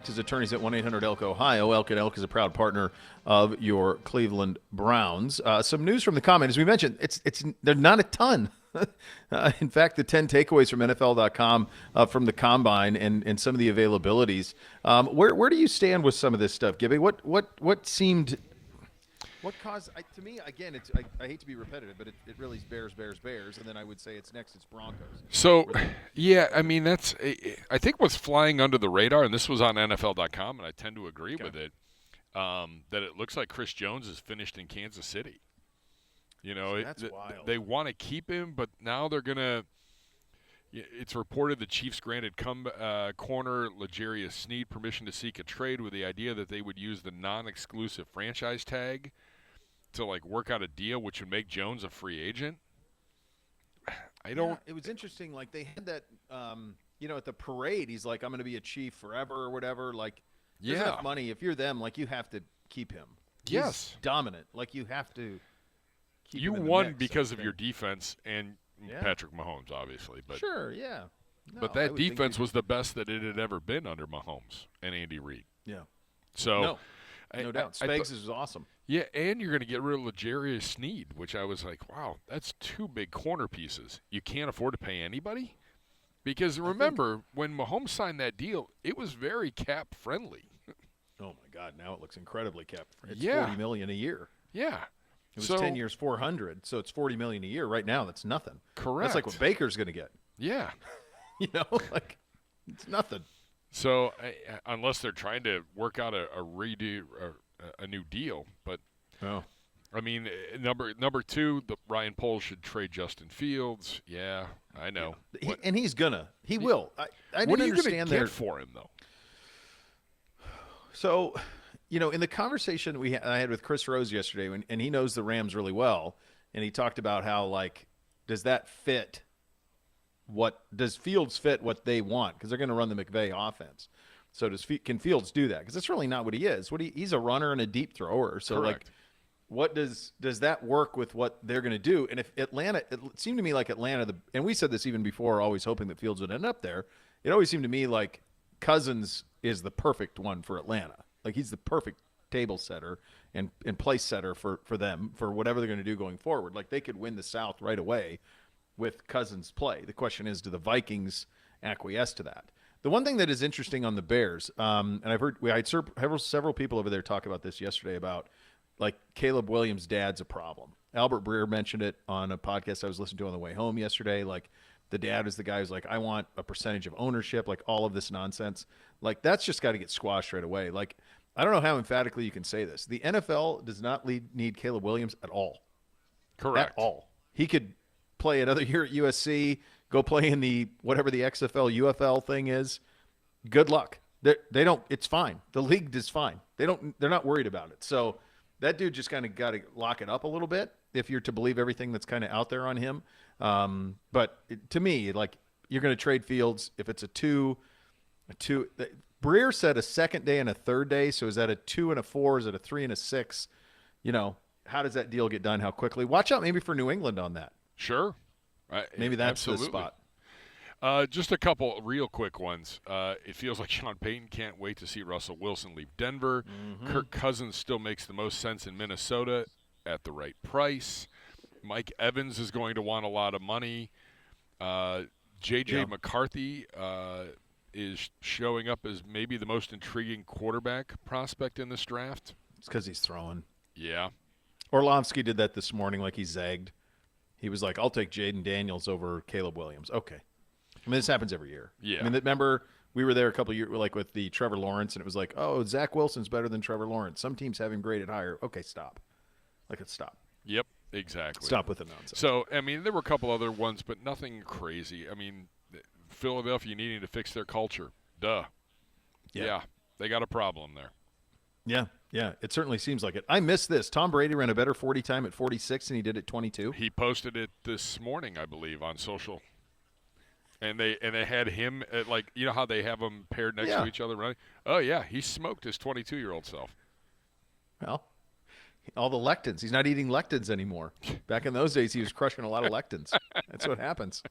S2: His attorneys at 1-800-ELK Ohio. Elk & Elk is a proud partner of your Cleveland Browns. Some news from the comment. As we mentioned, there's not a ton. In fact, the 10 takeaways from NFL.com from the Combine and some of the availabilities. Where do you stand with some of this stuff, Gibbay? What seemed – what caused – to me, again, I hate to be repetitive, but it really is Bears, and then I would say it's Broncos.
S3: So, yeah, I mean, that's I think what's flying under the radar, and this was on NFL.com, and I tend to agree with it, that it looks like Chris Jones is finished in Kansas City. You know,
S2: That's wild.
S3: They want to keep him, but now they're going to – it's reported the Chiefs granted corner L'Jarius Sneed permission to seek a trade with the idea that they would use the non-exclusive franchise tag to, like, work out a deal which would make Jones a free agent. I don't –
S2: It was interesting. Like, they had that, at the parade, he's like, I'm going to be a Chief forever or whatever. Like, there's enough money. If you're them, like, you have to keep him.
S3: Yes.
S2: He's dominant. Like, you have to keep
S3: You
S2: him in the
S3: won
S2: mix,
S3: because
S2: I
S3: of your
S2: think.
S3: defense and
S2: Yeah.
S3: Patrick Mahomes, obviously. But
S2: Sure, yeah. No,
S3: but
S2: I
S3: that
S2: would think
S3: defense
S2: you-
S3: was the best that it had ever been under Mahomes and Andy Reid.
S2: Yeah.
S3: So
S2: No,
S3: I-
S2: no doubt.
S3: I
S2: Spags is awesome.
S3: yeah, and you're going to get rid of L'Jarius Sneed, which I was like, wow, that's two big corner pieces. You can't afford to pay anybody? Because remember, when Mahomes signed that deal, it was very cap friendly.
S2: Oh, my God. Now it looks incredibly cap. It's
S3: Yeah.
S2: $40 million a year.
S3: Yeah.
S2: It was
S3: So-
S2: 10 years, $400, so it's $40 million a year. Right now, that's nothing.
S3: Correct.
S2: That's like what Baker's going to get.
S3: Yeah.
S2: Like, it's nothing.
S3: So unless they're trying to work out a redo or a new deal, but
S2: Oh.
S3: I mean, number two, the Ryan Poles should trade Justin Fields. Yeah, I know.
S2: And he's gonna. He will. I
S3: What
S2: didn't
S3: are you going to
S2: understand
S3: get
S2: their.
S3: for him, though?
S2: So, in the conversation I had with Chris Rose yesterday, and he knows the Rams really well, and he talked about how, like, does that fit? Does Fields fit what they want? Because they're going to run the McVay offense. So can Fields do that? Because that's really not what he is. He's a runner and a deep thrower. So
S3: Correct.
S2: like, what does that work with what they're going to do? And if Atlanta, it seemed to me like Atlanta, and we said this even before, always hoping that Fields would end up there. It always seemed to me like Cousins is the perfect one for Atlanta. Like, he's the perfect table setter and place setter for them for whatever they're going to do going forward. Like, they could win the South right away with Cousins' play. The question is, do the Vikings acquiesce to that? The one thing that is interesting on the Bears, and I had several people over there talk about this yesterday about, like, Caleb Williams' dad's a problem. Albert Breer mentioned it on a podcast I was listening to on the way home yesterday. Like, the dad is the guy who's like, I want a percentage of ownership, like all of this nonsense. Like, that's just got to get squashed right away. Like, I don't know how emphatically you can say this. The NFL does not need Caleb Williams at all.
S3: Correct.
S2: At all. He could play another year at USC, go play in the whatever the XFL, UFL thing is. Good luck. They don't. It's fine. The league is fine. They're not worried about it. So that dude just kind of got to lock it up a little bit if you're to believe everything that's kind of out there on him. But to me, like, you're going to trade Fields if it's a two. Breer said a second day and a third day. So is that a 2 and a 4? Is it a 3 and a 6? How does that deal get done? How quickly? Watch out maybe for New England on that.
S3: Sure.
S2: Maybe that's
S3: absolutely.
S2: the spot.
S3: Just a couple real quick ones. It feels like Sean Payton can't wait to see Russell Wilson leave Denver. Kirk Cousins still makes the most sense in Minnesota at the right price. Mike Evans is going to want a lot of money. J.J.
S2: Yeah.
S3: McCarthy is showing up as maybe the most intriguing quarterback prospect in this draft.
S2: It's because he's throwing.
S3: Yeah.
S2: Orlovsky did that this morning, like he zagged. He was like, I'll take Jaden Daniels over Caleb Williams. Okay. I mean, this happens every year.
S3: Yeah.
S2: I mean, remember we were there a couple of years, like with the Trevor Lawrence, and it was like, oh, Zach Wilson's better than Trevor Lawrence. Some teams have him graded higher. Okay, stop. Like, let's stop.
S3: Yep, exactly.
S2: Stop with the nonsense.
S3: So, I mean, there were a couple other ones, but nothing crazy. I mean, Philadelphia needing to fix their culture. Duh. Yeah, they got a problem there.
S2: Yeah, it certainly seems like it. I missed this. Tom Brady ran a better 40 time at 46 than he did at 22.
S3: He posted it this morning, I believe, on social. And they had him at, like, you know how they have them paired next to each other running? Oh, yeah, he smoked his 22-year-old self.
S2: Well, all the lectins. He's not eating lectins anymore. Back in those days, he was crushing a lot of lectins. That's what happens.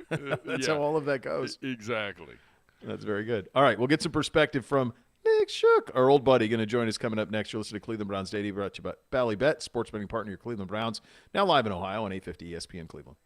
S2: That's how all of that goes.
S3: Exactly.
S2: That's very good. All right, we'll get some perspective from Nick Shook, our old buddy, going to join us coming up next. You'll listen to Cleveland Browns Daily, brought to you by Bally Bet, sports betting partner, your Cleveland Browns. Now live in Ohio on 850 ESPN Cleveland.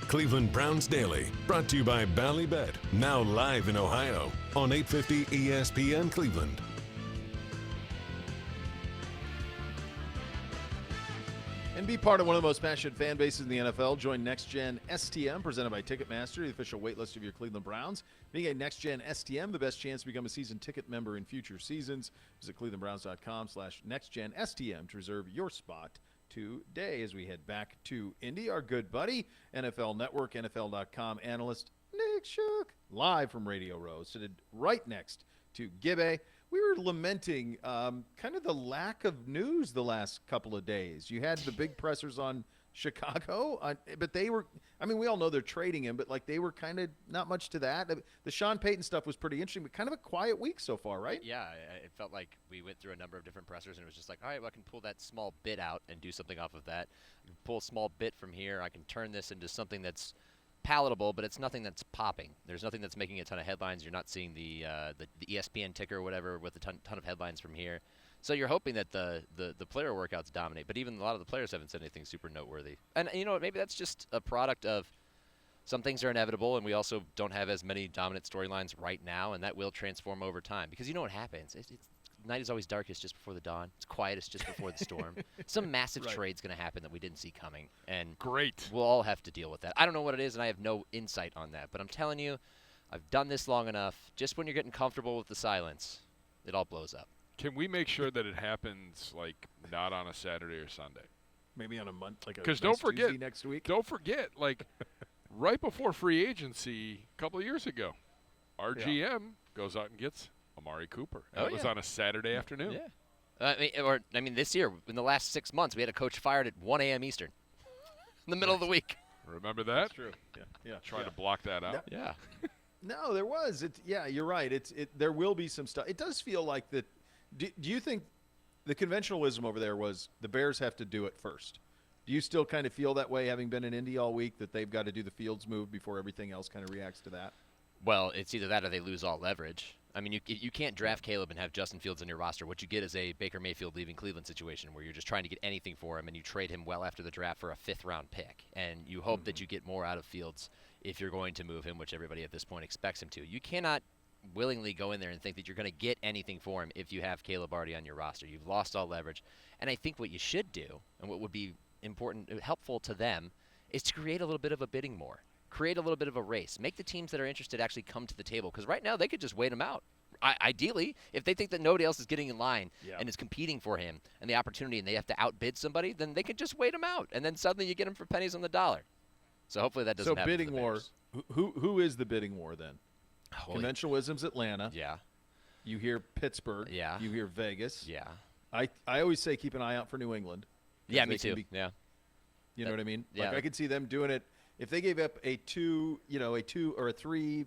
S1: Cleveland Browns Daily, brought to you by Bally Bet, now live in Ohio on 850 ESPN Cleveland.
S2: And be part of one of the most passionate fan bases in the NFL. Join Next Gen STM, presented by Ticketmaster, the official waitlist of your Cleveland Browns. Being a Next Gen STM, the best chance to become a season ticket member in future seasons. Visit clevelandbrowns.com/NextGenSTM to reserve your spot today. As we head back to Indy, our good buddy, NFL Network, NFL.com analyst Nick Shook, live from Radio Row, sitting right next to Gibbay. We were lamenting kind of the lack of news the last couple of days. You had the big pressers on Chicago, but they were, I mean, we all know they're trading him, but like they were kind of not much to that. The Sean Payton stuff was pretty interesting, but kind of a quiet week so far, right?
S6: Yeah, it felt like we went through a number of different pressers, and it was just like, all right, well, I can pull that small bit out and do something off of that. I can pull a small bit from here. I can turn this into something that's palatable, but it's nothing that's popping. There's nothing that's making a ton of headlines. You're not seeing the ESPN ticker or whatever with a ton of headlines from here. So you're hoping that the player workouts dominate, but even a lot of the players haven't said anything super noteworthy. And you know what, maybe that's just a product of some things are inevitable, and we also don't have as many dominant storylines right now, and that will transform over time. Because you know what happens. Night is always darkest just before the dawn. It's quietest just before the storm. Some massive trade's going to happen that we didn't see coming. And
S3: great.
S6: We'll all have to deal with that. I don't know what it is, and I have no insight on that. But I'm telling you, I've done this long enough. Just when you're getting comfortable with the silence, it all blows up.
S3: Can we make sure that it happens, like, not on a Saturday or Sunday?
S2: Maybe on a month, like a
S3: Because
S2: nice Tuesday next week.
S3: Don't forget, like, right before free agency a couple of years ago, our GM goes out and gets Amari Cooper. And it was on a Saturday afternoon.
S6: Yeah. I mean, this year, in the last 6 months, we had a coach fired at 1 a.m. Eastern in the middle of the week.
S3: Remember that?
S2: That's true. Yeah.
S3: Try to block that out.
S6: Yeah.
S2: No, there was. You're right. There will be some stuff. It does feel like that. Do you think the conventionalism over there was the Bears have to do it first? Do you still kind of feel that way, having been in Indy all week, that they've got to do the Fields move before everything else kind of reacts to that?
S6: Well, it's either that or they lose all leverage. I mean, you can't draft Caleb and have Justin Fields on your roster. What you get is a Baker Mayfield leaving Cleveland situation where you're just trying to get anything for him, and you trade him well after the draft for a fifth-round pick. And you hope that you get more out of Fields if you're going to move him, which everybody at this point expects him to. You cannot willingly go in there and think that you're going to get anything for him if you have Caleb already on your roster. You've lost all leverage. And I think what you should do, and what would be important, helpful to them, is to create a little bit of a bidding war. Create a little bit of a race. Make the teams that are interested actually come to the table. Because right now they could just wait him out. Ideally, if they think that nobody else is getting in line and is competing for him and the opportunity and they have to outbid somebody, then they could just wait him out. And then suddenly you get him for pennies on the dollar. So hopefully that doesn't happen.
S2: So bidding war, who is the bidding war then? Conventionalism's Atlanta.
S6: Yeah.
S2: You hear Pittsburgh.
S6: Yeah.
S2: You hear Vegas.
S6: Yeah.
S2: I always say keep an eye out for New England.
S6: Yeah, me too. Yeah.
S2: You know what I mean?
S6: Yeah.
S2: Like I could see them doing it. If they gave up a 2 or a 3,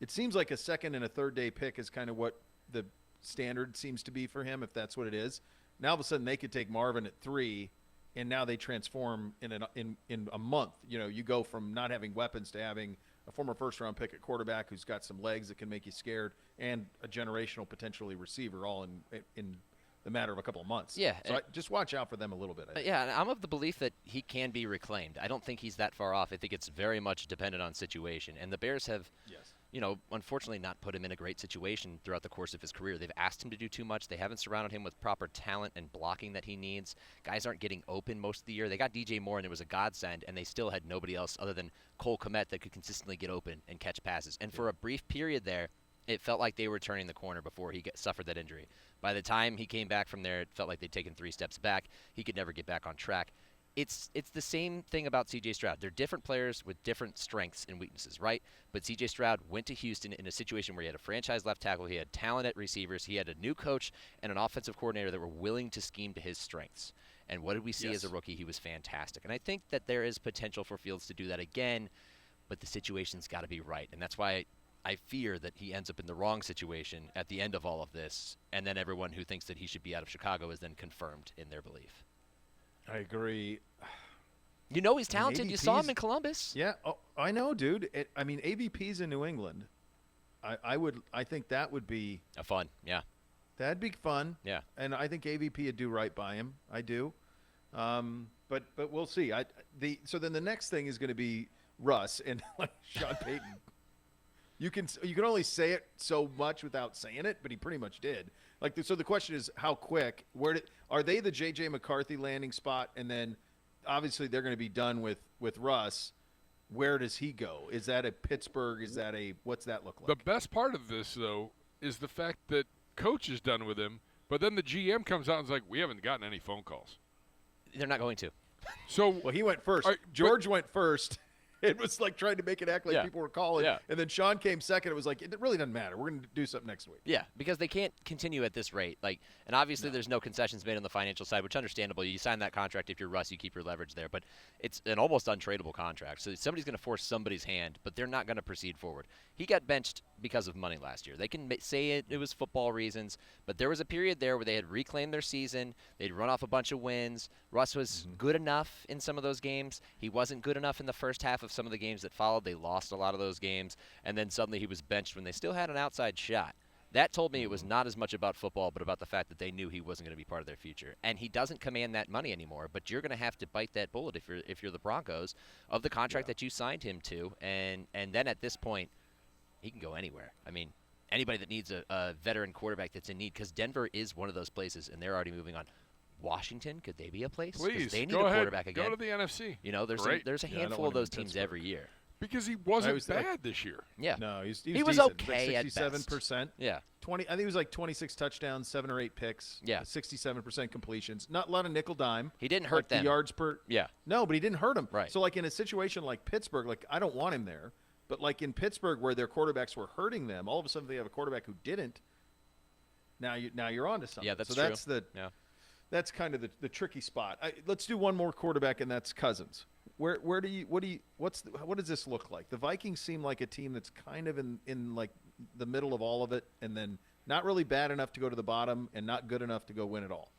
S2: it seems like a second and a third day pick is kind of what the standard seems to be for him, if that's what it is. Now all of a sudden they could take Marvin at 3, and now they transform in a month. You know, you go from not having weapons to having a former first-round pick at quarterback who's got some legs that can make you scared, and a generational potentially receiver, all in the matter of a couple of months.
S6: Yeah.
S2: So just watch out for them a little bit. I think.
S6: Yeah, and I'm of the belief that he can be reclaimed. I don't think he's that far off. I think it's very much dependent on situation. And the Bears have, unfortunately not put him in a great situation throughout the course of his career. They've asked him to do too much. They haven't surrounded him with proper talent and blocking that he needs. Guys aren't getting open most of the year. They got DJ Moore, and it was a godsend, and they still had nobody else other than Cole Kmet that could consistently get open and catch passes. And for a brief period there, it felt like they were turning the corner before he suffered that injury. By the time he came back from there, it felt like they'd taken 3 steps back. He could never get back on track. It's the same thing about C.J. Stroud. They're different players with different strengths and weaknesses, right? But C.J. Stroud went to Houston in a situation where he had a franchise left tackle, he had talent at receivers, he had a new coach and an offensive coordinator that were willing to scheme to his strengths. And what did we see as a rookie? He was fantastic. And I think that there is potential for Fields to do that again, but the situation's got to be right. And that's why I fear that he ends up in the wrong situation at the end of all of this, and then everyone who thinks that he should be out of Chicago is then confirmed in their belief.
S2: I agree.
S6: You know he's talented. You saw him in Columbus.
S2: Yeah, I know, dude. AVP's in New England. I think that would be
S6: Fun, yeah.
S2: That'd be fun.
S6: Yeah.
S2: And I think AVP would do right by him. I do. But we'll see. So then the next thing is going to be Russ and like Sean Payton. You can only say it so much without saying it, but he pretty much did. So the question is, how quick? Are they the J.J. McCarthy landing spot? And then, obviously, they're going to be done with Russ. Where does he go? Is that a Pittsburgh? What's that look like?
S3: The best part of this, though, is the fact that Coach is done with him, but then the GM comes out and is like, we haven't gotten any phone calls.
S6: They're not going to.
S3: So
S2: well, he went first. George went first. It was like trying to make it act like people were calling. Yeah. And then Sean came second. It was like, it really doesn't matter. We're going to do something next week.
S6: Yeah, because they can't continue at this rate. And obviously there's no concessions made on the financial side, which is understandable. You sign that contract. If you're Russ, you keep your leverage there. But it's an almost untradeable contract. So somebody's going to force somebody's hand, but they're not going to proceed forward. He got benched because of money last year. They can say it was football reasons, but there was a period there where they had reclaimed their season. They'd run off a bunch of wins. Russ was good enough in some of those games. He wasn't good enough in the first half of some of the games that followed. They lost a lot of those games, and then suddenly he was benched when they still had an outside shot. That told me it was not as much about football, but about the fact that they knew he wasn't going to be part of their future. And he doesn't command that money anymore, but you're going to have to bite that bullet if you're the Broncos of the contract that you signed him to. And then at this point, he can go anywhere. I mean, anybody that needs a veteran quarterback that's in need, because Denver is one of those places, and they're already moving on. Washington, could they be a place?
S3: Please,
S6: they need
S3: go
S6: a
S3: ahead.
S6: quarterback again.
S3: Go to the NFC.
S6: You know, there's a handful of those teams every year.
S3: Because he wasn't bad this year.
S6: Yeah.
S2: No,
S6: he was
S2: decent.
S6: okay
S2: like 67%.
S6: at best. Yeah.
S2: 20. I think it was like 26 touchdowns, 7 or 8 picks.
S6: Yeah.
S2: 67% completions. Not a lot of nickel dime.
S6: He didn't hurt them.
S2: The yards per.
S6: Yeah.
S2: No, but he didn't hurt them.
S6: Right.
S2: So like in a situation like Pittsburgh, I don't want him there. But like in Pittsburgh, where their quarterbacks were hurting them, all of a sudden they have a quarterback who didn't. Now you're on to something.
S6: Yeah, that's
S2: true.
S6: Yeah.
S2: That's kind of the tricky spot. Let's do one more quarterback, and that's Cousins. What does this look like? The Vikings seem like a team that's kind of in like the middle of all of it, and then not really bad enough to go to the bottom, and not good enough to go win it all.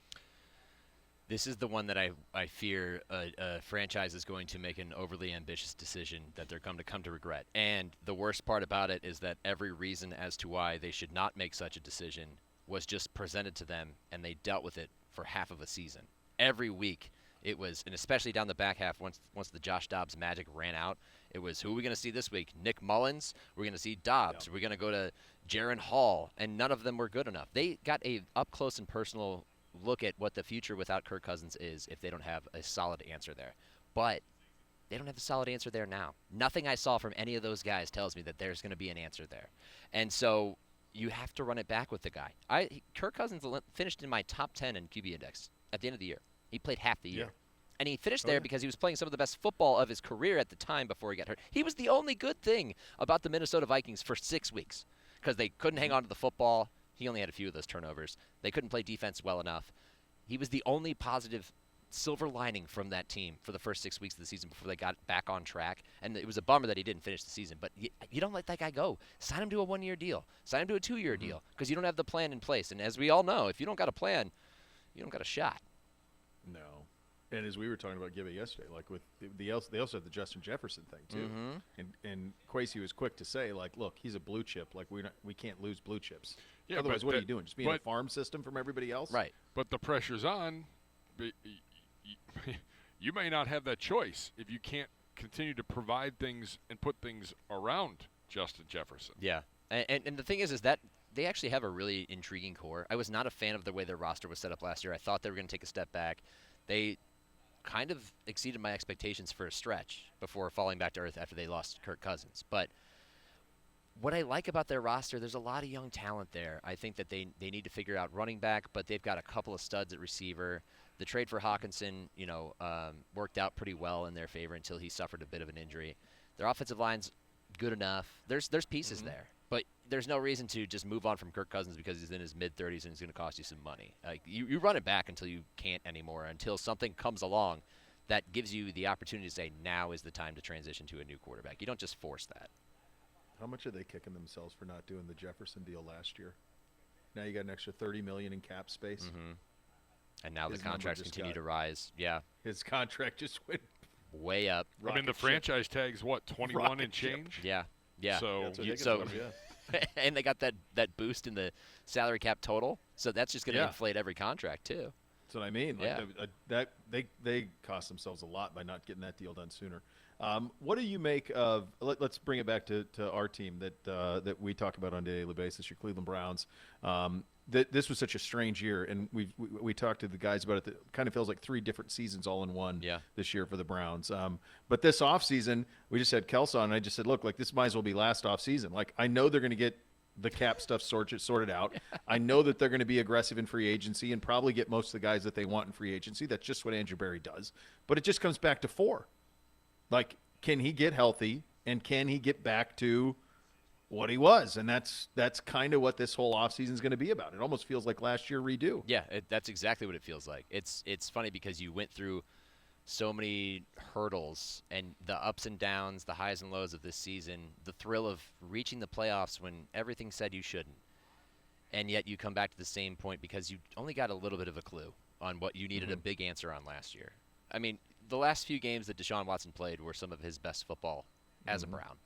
S6: This is the one that I fear a franchise is going to make an overly ambitious decision that they're going to come to regret. And the worst part about it is that every reason as to why they should not make such a decision was just presented to them, and they dealt with it for half of a season. Every week it was, and especially down the back half once the Josh Dobbs magic ran out, it was, who are we going to see this week? Nick Mullins? We're going to see Dobbs. We're going to go to Jaron Hall, and none of them were good enough. They got a up-close and personal look at what the future without Kirk Cousins is if they don't have a solid answer there. But they don't have a solid answer there now. Nothing I saw from any of those guys tells me that there's going to be an answer there. And so you have to run it back with the guy. Kirk Cousins finished in my top 10 in QB index at the end of the year. He played half the year. Yeah. And he finished there because he was playing some of the best football of his career at the time before he got hurt. He was the only good thing about the Minnesota Vikings for 6 weeks because they couldn't hang on to the football. He only had a few of those turnovers. They couldn't play defense well enough. He was the only positive silver lining from that team for the first 6 weeks of the season before they got back on track. And it was a bummer that he didn't finish the season. But you don't let that guy go. Sign him to a 1-year deal. Sign him to a 2-year deal because you don't have the plan in place. And as we all know, if you don't got a plan, you don't got a shot.
S2: No. And as we were talking about Gibbay yesterday, like with they also have the Justin Jefferson thing too. And Kwesi was quick to say, like, look, he's a blue chip. Like we can't lose blue chips.
S3: Yeah,
S2: otherwise, what are you doing? Just be in a farm system from everybody else?
S6: Right.
S3: But the pressure's on. You may not have that choice if you can't continue to provide things and put things around Justin Jefferson.
S6: Yeah. And the thing is that they actually have a really intriguing core. I was not a fan of the way their roster was set up last year. I thought they were going to take a step back. They kind of exceeded my expectations for a stretch before falling back to earth after they lost Kirk Cousins. But what I like about their roster, there's a lot of young talent there. I think that they need to figure out running back, but they've got a couple of studs at receiver. The trade for Hawkinson, worked out pretty well in their favor until he suffered a bit of an injury. Their offensive line's good enough. There's pieces there, but there's no reason to just move on from Kirk Cousins because he's in his mid-30s and it's going to cost you some money. Like you run it back until you can't anymore, until something comes along that gives you the opportunity to say now is the time to transition to a new quarterback. You don't just force that.
S2: How much are they kicking themselves for not doing the Jefferson deal last year? Now you got an extra $30 million in cap space.
S6: And now
S2: His
S6: the contracts
S2: number just
S6: continue
S2: got-
S6: to rise. Yeah,
S2: His contract just went
S6: way up.
S3: I mean, the
S2: rocket ship.
S3: franchise tag's what, 21
S2: Rocket
S3: and
S2: ship.
S3: change?
S6: Yeah, yeah.
S3: So
S2: That's what
S6: You-
S2: Higgins
S6: so-
S2: was, yeah.
S6: And they got that boost in the salary cap total, so that's just going to
S2: Yeah.
S6: inflate every contract too.
S2: That's what I mean. Like
S6: Yeah.
S2: that they cost themselves a lot by not getting that deal done sooner. What do you make of? Let's bring it back to our team that we talk about on a daily basis. Your Cleveland Browns. This was such a strange year, and we talked to the guys about it. It kind of feels like 3 different seasons all in one.
S6: Yeah.
S2: This year for the Browns. But this offseason, we just had Kelsey on, and I just said, look, like this might as well be last offseason. Like I know they're going to get the cap stuff sorted out. I know that they're going to be aggressive in free agency and probably get most of the guys that they want in free agency. That's just what Andrew Berry does. But it just comes back to 4. Like, can he get healthy and can he get back to what he was? And that's kind of what this whole offseason is going to be about. It almost feels like last year redo.
S6: Yeah, that's exactly what it feels like. It's funny because you went through so many hurdles and the ups and downs, the highs and lows of this season, the thrill of reaching the playoffs when everything said you shouldn't. And yet you come back to the same point because you only got a little bit of a clue on what you needed a big answer on last year. I mean, the last few games that Deshaun Watson played were some of his best football as a Brown.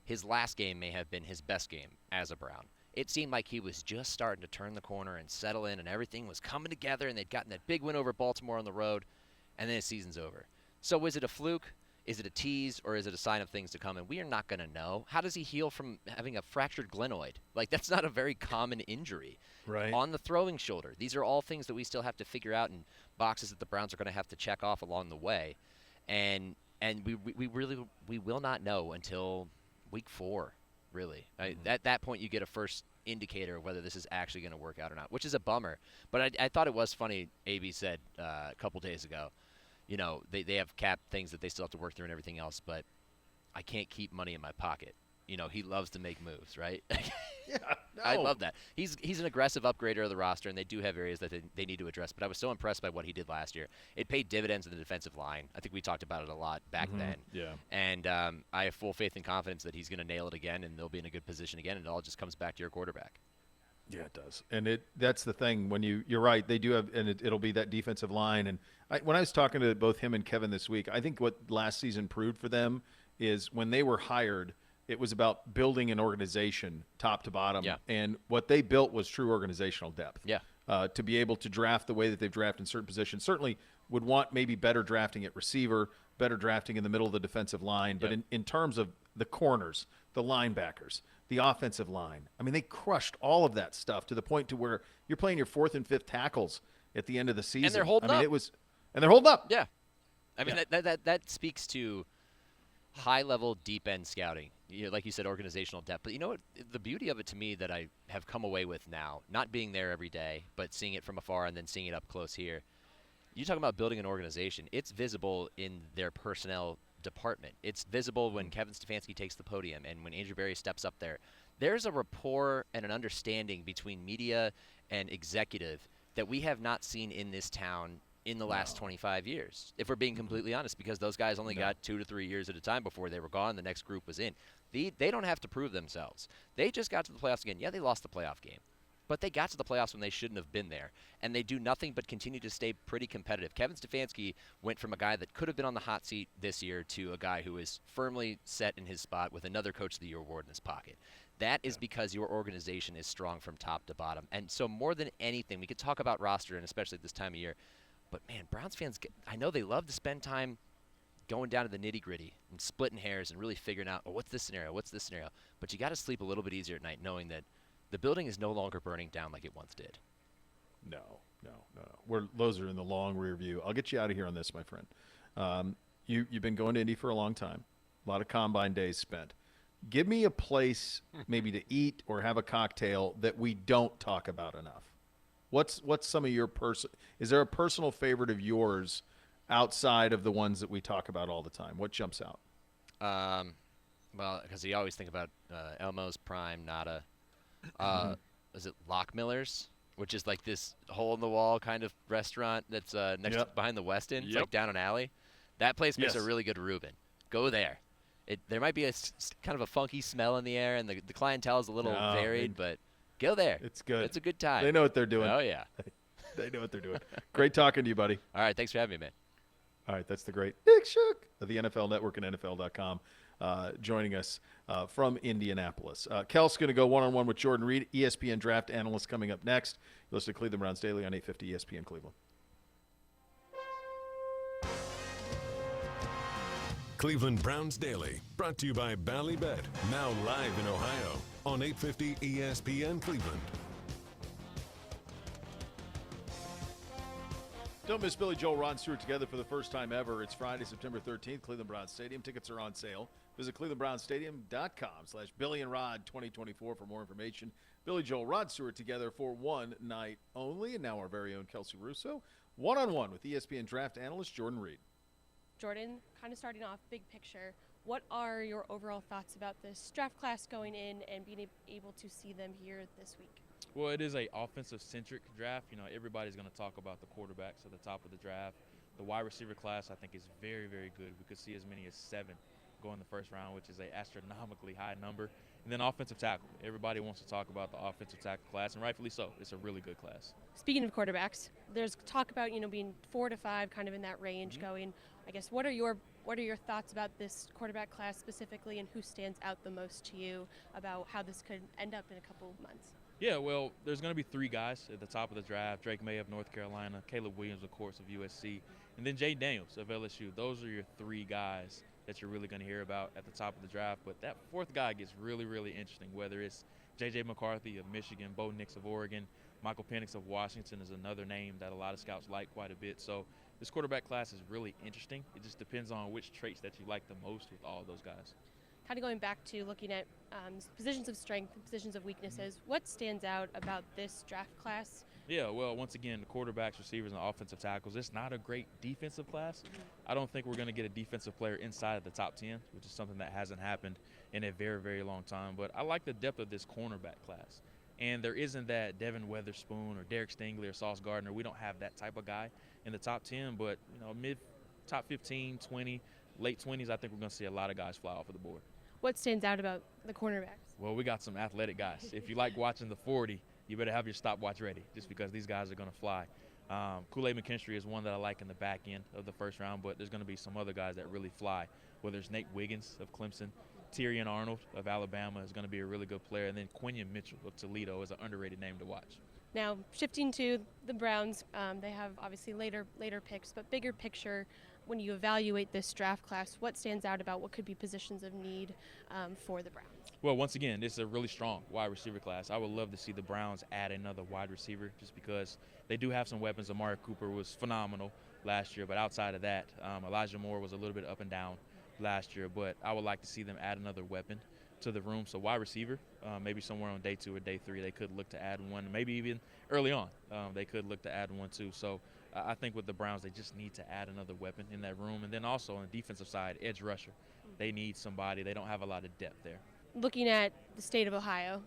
S6: His last game may have been his best game as a Brown. It seemed like he was just starting to turn the corner and settle in, and everything was coming together, and they'd gotten that big win over Baltimore on the road, and then his season's over. So was it a fluke? Is it a tease, or is it a sign of things to come? And we are not going to know. How does he heal from having a fractured glenoid? Like, that's not a very common injury.
S2: Right.
S6: On the throwing shoulder. These are all things that we still have to figure out and boxes that the Browns are going to have to check off along the way. And we will not know until week 4, really. At that point, you get a first indicator of whether this is actually going to work out or not, which is a bummer. But I thought it was funny, AB said a couple days ago, they have cap things that they still have to work through and everything else, but I can't keep money in my pocket. He loves to make moves, right?
S2: Yeah, no.
S6: I love that. He's an aggressive upgrader of the roster, and they do have areas that they need to address. But I was so impressed by what he did last year. It paid dividends in the defensive line. I think we talked about it a lot back then.
S2: Yeah.
S6: And I have full faith and confidence that he's going to nail it again, and they'll be in a good position again, and it all just comes back to your quarterback.
S2: Yeah, it does. And that's the thing. When you're right, they do have, and it'll be that defensive line. And when I was talking to both him and Kevin this week, I think what last season proved for them is when they were hired, it was about building an organization top to bottom.
S6: Yeah.
S2: And what they built was true organizational depth.
S6: Yeah.
S2: To be able to draft the way that they've drafted in certain positions. Certainly would want maybe better drafting at receiver, better drafting in the middle of the defensive line. But in terms of the corners, the linebackers, the offensive line, I mean, they crushed all of that stuff to the point to where you're playing your 4th and 5th tackles at the end of the season.
S6: And they're holding up.
S2: And they're holding up.
S6: Yeah. I mean, that speaks to high-level, deep-end scouting. Like you said, organizational depth. But you know what? The beauty of it to me that I have come away with now, not being there every day, but seeing it from afar and then seeing it up close here, you talk about building an organization. It's visible in their personnel department. It's visible when Kevin Stefanski takes the podium and when Andrew Berry steps up there. There's a rapport and an understanding between media and executive that we have not seen in this town in the last 25 years, if we're being completely honest, because those guys only got 2 to 3 years at a time before they were gone. The next group was in. They don't have to prove themselves. They just got to the playoffs again. Yeah, they lost the playoff game. but they got to the playoffs when they shouldn't have been there. And they do nothing but continue to stay pretty competitive. Kevin Stefanski went from a guy that could have been on the hot seat this year to a guy who is firmly set in his spot with another Coach of the Year award in his pocket. That is because your organization is strong from top to bottom. And so more than anything, we could talk about roster, and especially at this time of year, but, man, Browns fans, I know they love to spend time going down to the nitty-gritty and splitting hairs and really figuring out, oh, what's this scenario, But you got to sleep a little bit easier at night knowing that the building is no longer burning down like it once did.
S2: No. Those are in the long rear view. I'll get you out of here on this, my friend. You've been going to Indy for a long time. A lot of combine days spent. Give me a place maybe to eat or have a cocktail that we don't talk about enough. What's some of your is there a personal favorite of yours outside of the ones that we talk about all the time? What jumps out?
S6: Well, because you always think about Elmo's Prime, Nada. Is it Lockmiller's, which is like this hole-in-the-wall kind of restaurant that's behind the Westin. It's like down an alley. That place makes a really good Reuben. Go there. There might be kind of a funky smell in the air, and the clientele is a little varied, but go there.
S2: It's good.
S6: It's a good time.
S2: They know what they're doing.
S6: Oh, yeah.
S2: They know what they're doing. Great talking to you, buddy.
S6: All right, thanks for having me, man.
S2: All right, that's the great Big Shook of the NFL Network and NFL.com joining us from Indianapolis. Kel's going to go one-on-one with Jordan Reid, ESPN draft analyst, coming up next. You listen to Cleveland Browns Daily on 850 ESPN Cleveland.
S1: Cleveland Browns Daily, brought to you by Ballybet, now live in Ohio on 850 ESPN Cleveland.
S2: Don't miss Billy Joel, Ron Stewart together for the first time ever. It's Friday, September 13th, Cleveland Browns Stadium. Tickets are on sale. Visit clevelandbrownsstadium.com/Billy and Rod 2024 for more information. Billy Joel, Rod Stewart together for one night only. And now our very own Kelsey Russo, one-on-one with ESPN draft analyst Jordan Reid.
S5: Jordan, kind of starting off big picture, what are your overall thoughts about this draft class going in and being able to see them here this week?
S7: Well, it is a offensive-centric draft. You know, everybody's going to talk about the quarterbacks at the top of the draft. The wide receiver class, I think, is very, very good. We could see as many as 7 go in the first round, which is an astronomically high number. And then offensive tackle. Everybody wants to talk about the offensive tackle class, and rightfully so. It's a really good class.
S5: Speaking of quarterbacks, there's talk about, being 4 to 5, kind of in that range going. I guess what are your thoughts about this quarterback class specifically, and who stands out the most to you about how this could end up in a couple of months?
S7: Yeah, well, there's going to be 3 guys at the top of the draft. Drake May of North Carolina, Caleb Williams, of course, of USC, and then Jay Daniels of LSU. Those are your 3 guys that you're really going to hear about at the top of the draft. But that 4th guy gets really, really interesting, whether it's J.J. McCarthy of Michigan, Bo Nix of Oregon, Michael Penix of Washington is another name that a lot of scouts like quite a bit. So this quarterback class is really interesting. It just depends on which traits that you like the most with all those guys.
S5: Kind of going back to looking at positions of strength and positions of weaknesses, what stands out about this draft class?
S7: Yeah, well, once again, the quarterbacks, receivers, and offensive tackles, it's not a great defensive class. I don't think we're going to get a defensive player inside of the top 10, which is something that hasn't happened in a very, very long time. But I like the depth of this cornerback class. And there isn't that Devin Witherspoon or Derek Stingley or Sauce Gardner. We don't have that type of guy in the top 10, but, top 15, 20, late 20s, I think we're going to see a lot of guys fly off of the board.
S5: What stands out about the cornerbacks?
S7: Well, we got some athletic guys. If you like watching the 40, you better have your stopwatch ready just because these guys are going to fly. Kool-Aid McKinstry is one that I like in the back end of the first round, but there's going to be some other guys that really fly, whether it's Nate Wiggins of Clemson, Tyrion Arnold of Alabama is going to be a really good player, and then Quinion Mitchell of Toledo is an underrated name to watch.
S5: Now, shifting to the Browns, they have obviously later picks, but bigger picture, when you evaluate this draft class, what stands out about what could be positions of need for the Browns?
S7: Well, once again, this is a really strong wide receiver class. I would love to see the Browns add another wide receiver just because they do have some weapons. Amari Cooper was phenomenal last year, but outside of that, Elijah Moore was a little bit up and down last year, but I would like to see them add another weapon to the room. So wide receiver, maybe somewhere on day 2 or day 3, they could look to add one. Maybe even early on, they could look to add one too. So I think with the Browns, they just need to add another weapon in that room. And then also on the defensive side, edge rusher. They need somebody. They don't have a lot of depth there.
S5: Looking at the state of Ohio,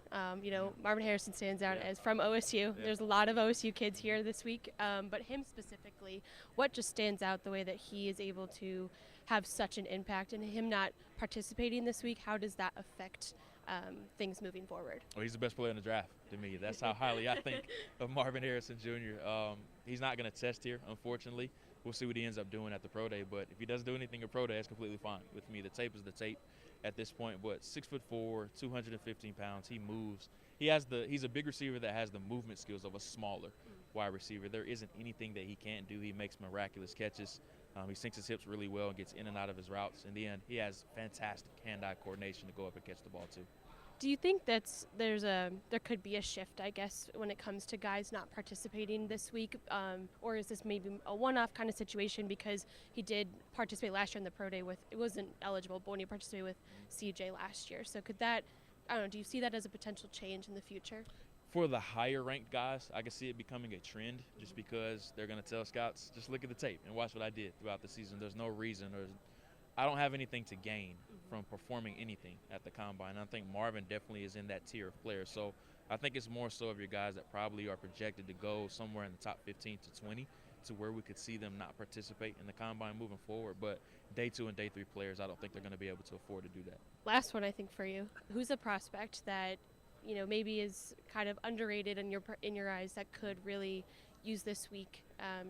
S5: Marvin Harrison stands out as from OSU. There's a lot of OSU kids here this week, but him specifically, what just stands out the way that he is able to have such an impact, and him not participating this week, how does that affect things moving forward?
S7: Well, he's the best player in the draft to me. That's how highly I think of Marvin Harrison Jr. He's not going to test here, unfortunately. We'll see what he ends up doing at the pro day. But if he doesn't do anything at pro day, that's completely fine with me. The tape is the tape at this point. But 6'4", 215 pounds, he moves. He's a big receiver that has the movement skills of a smaller wide receiver. There isn't anything that he can't do. He makes miraculous catches. He sinks his hips really well and gets in and out of his routes. In the end, he has fantastic hand-eye coordination to go up and catch the ball too.
S5: Do you think there could be a shift, I guess, when it comes to guys not participating this week, or is this maybe a one-off kind of situation because he did participate last year in the pro day it wasn't eligible, but when he participated with CJ last year, so could that, I don't know, do you see that as a potential change in the future?
S7: For the higher-ranked guys, I can see it becoming a trend just because they're going to tell scouts, just look at the tape and watch what I did throughout the season. There's no reason, I don't have anything to gain from performing anything at the combine. I think Marvin definitely is in that tier of players. So I think it's more so of your guys that probably are projected to go somewhere in the top 15 to 20 to where we could see them not participate in the combine moving forward. But day 2 and day 3 players, I don't think they're going to be able to afford to do that.
S5: Last one, I think, for you. Who's a prospect that, maybe is kind of underrated in your eyes that could really use this week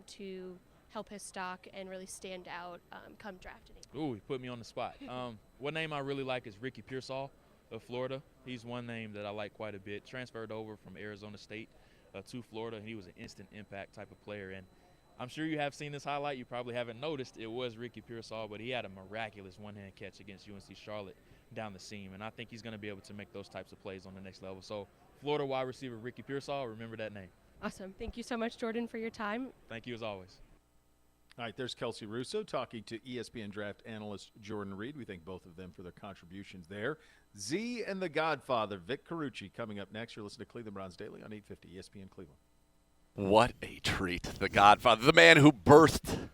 S5: to help his stock and really stand out come drafting?
S7: Ooh, he put me on the spot. One name I really like is Ricky Pearsall of Florida. He's one name that I like quite a bit. Transferred over from Arizona State to Florida, and he was an instant impact type of player. And I'm sure you have seen this highlight. You probably haven't noticed it was Ricky Pearsall, but he had a miraculous one-hand catch against UNC Charlotte down the seam, and I think he's going to be able to make those types of plays on the next level. So Florida wide receiver Ricky Pearsall, remember that name.
S5: Awesome. Thank you so much, Jordan, for your time.
S7: Thank you as always.
S2: All right, there's Kelsey Russo talking to ESPN draft analyst Jordan Reid. We thank both of them for their contributions there. Z and the Godfather, Vic Carucci, coming up next. You're listening to Cleveland Browns Daily on 850 ESPN Cleveland.
S8: What a treat. The Godfather, the man who birthed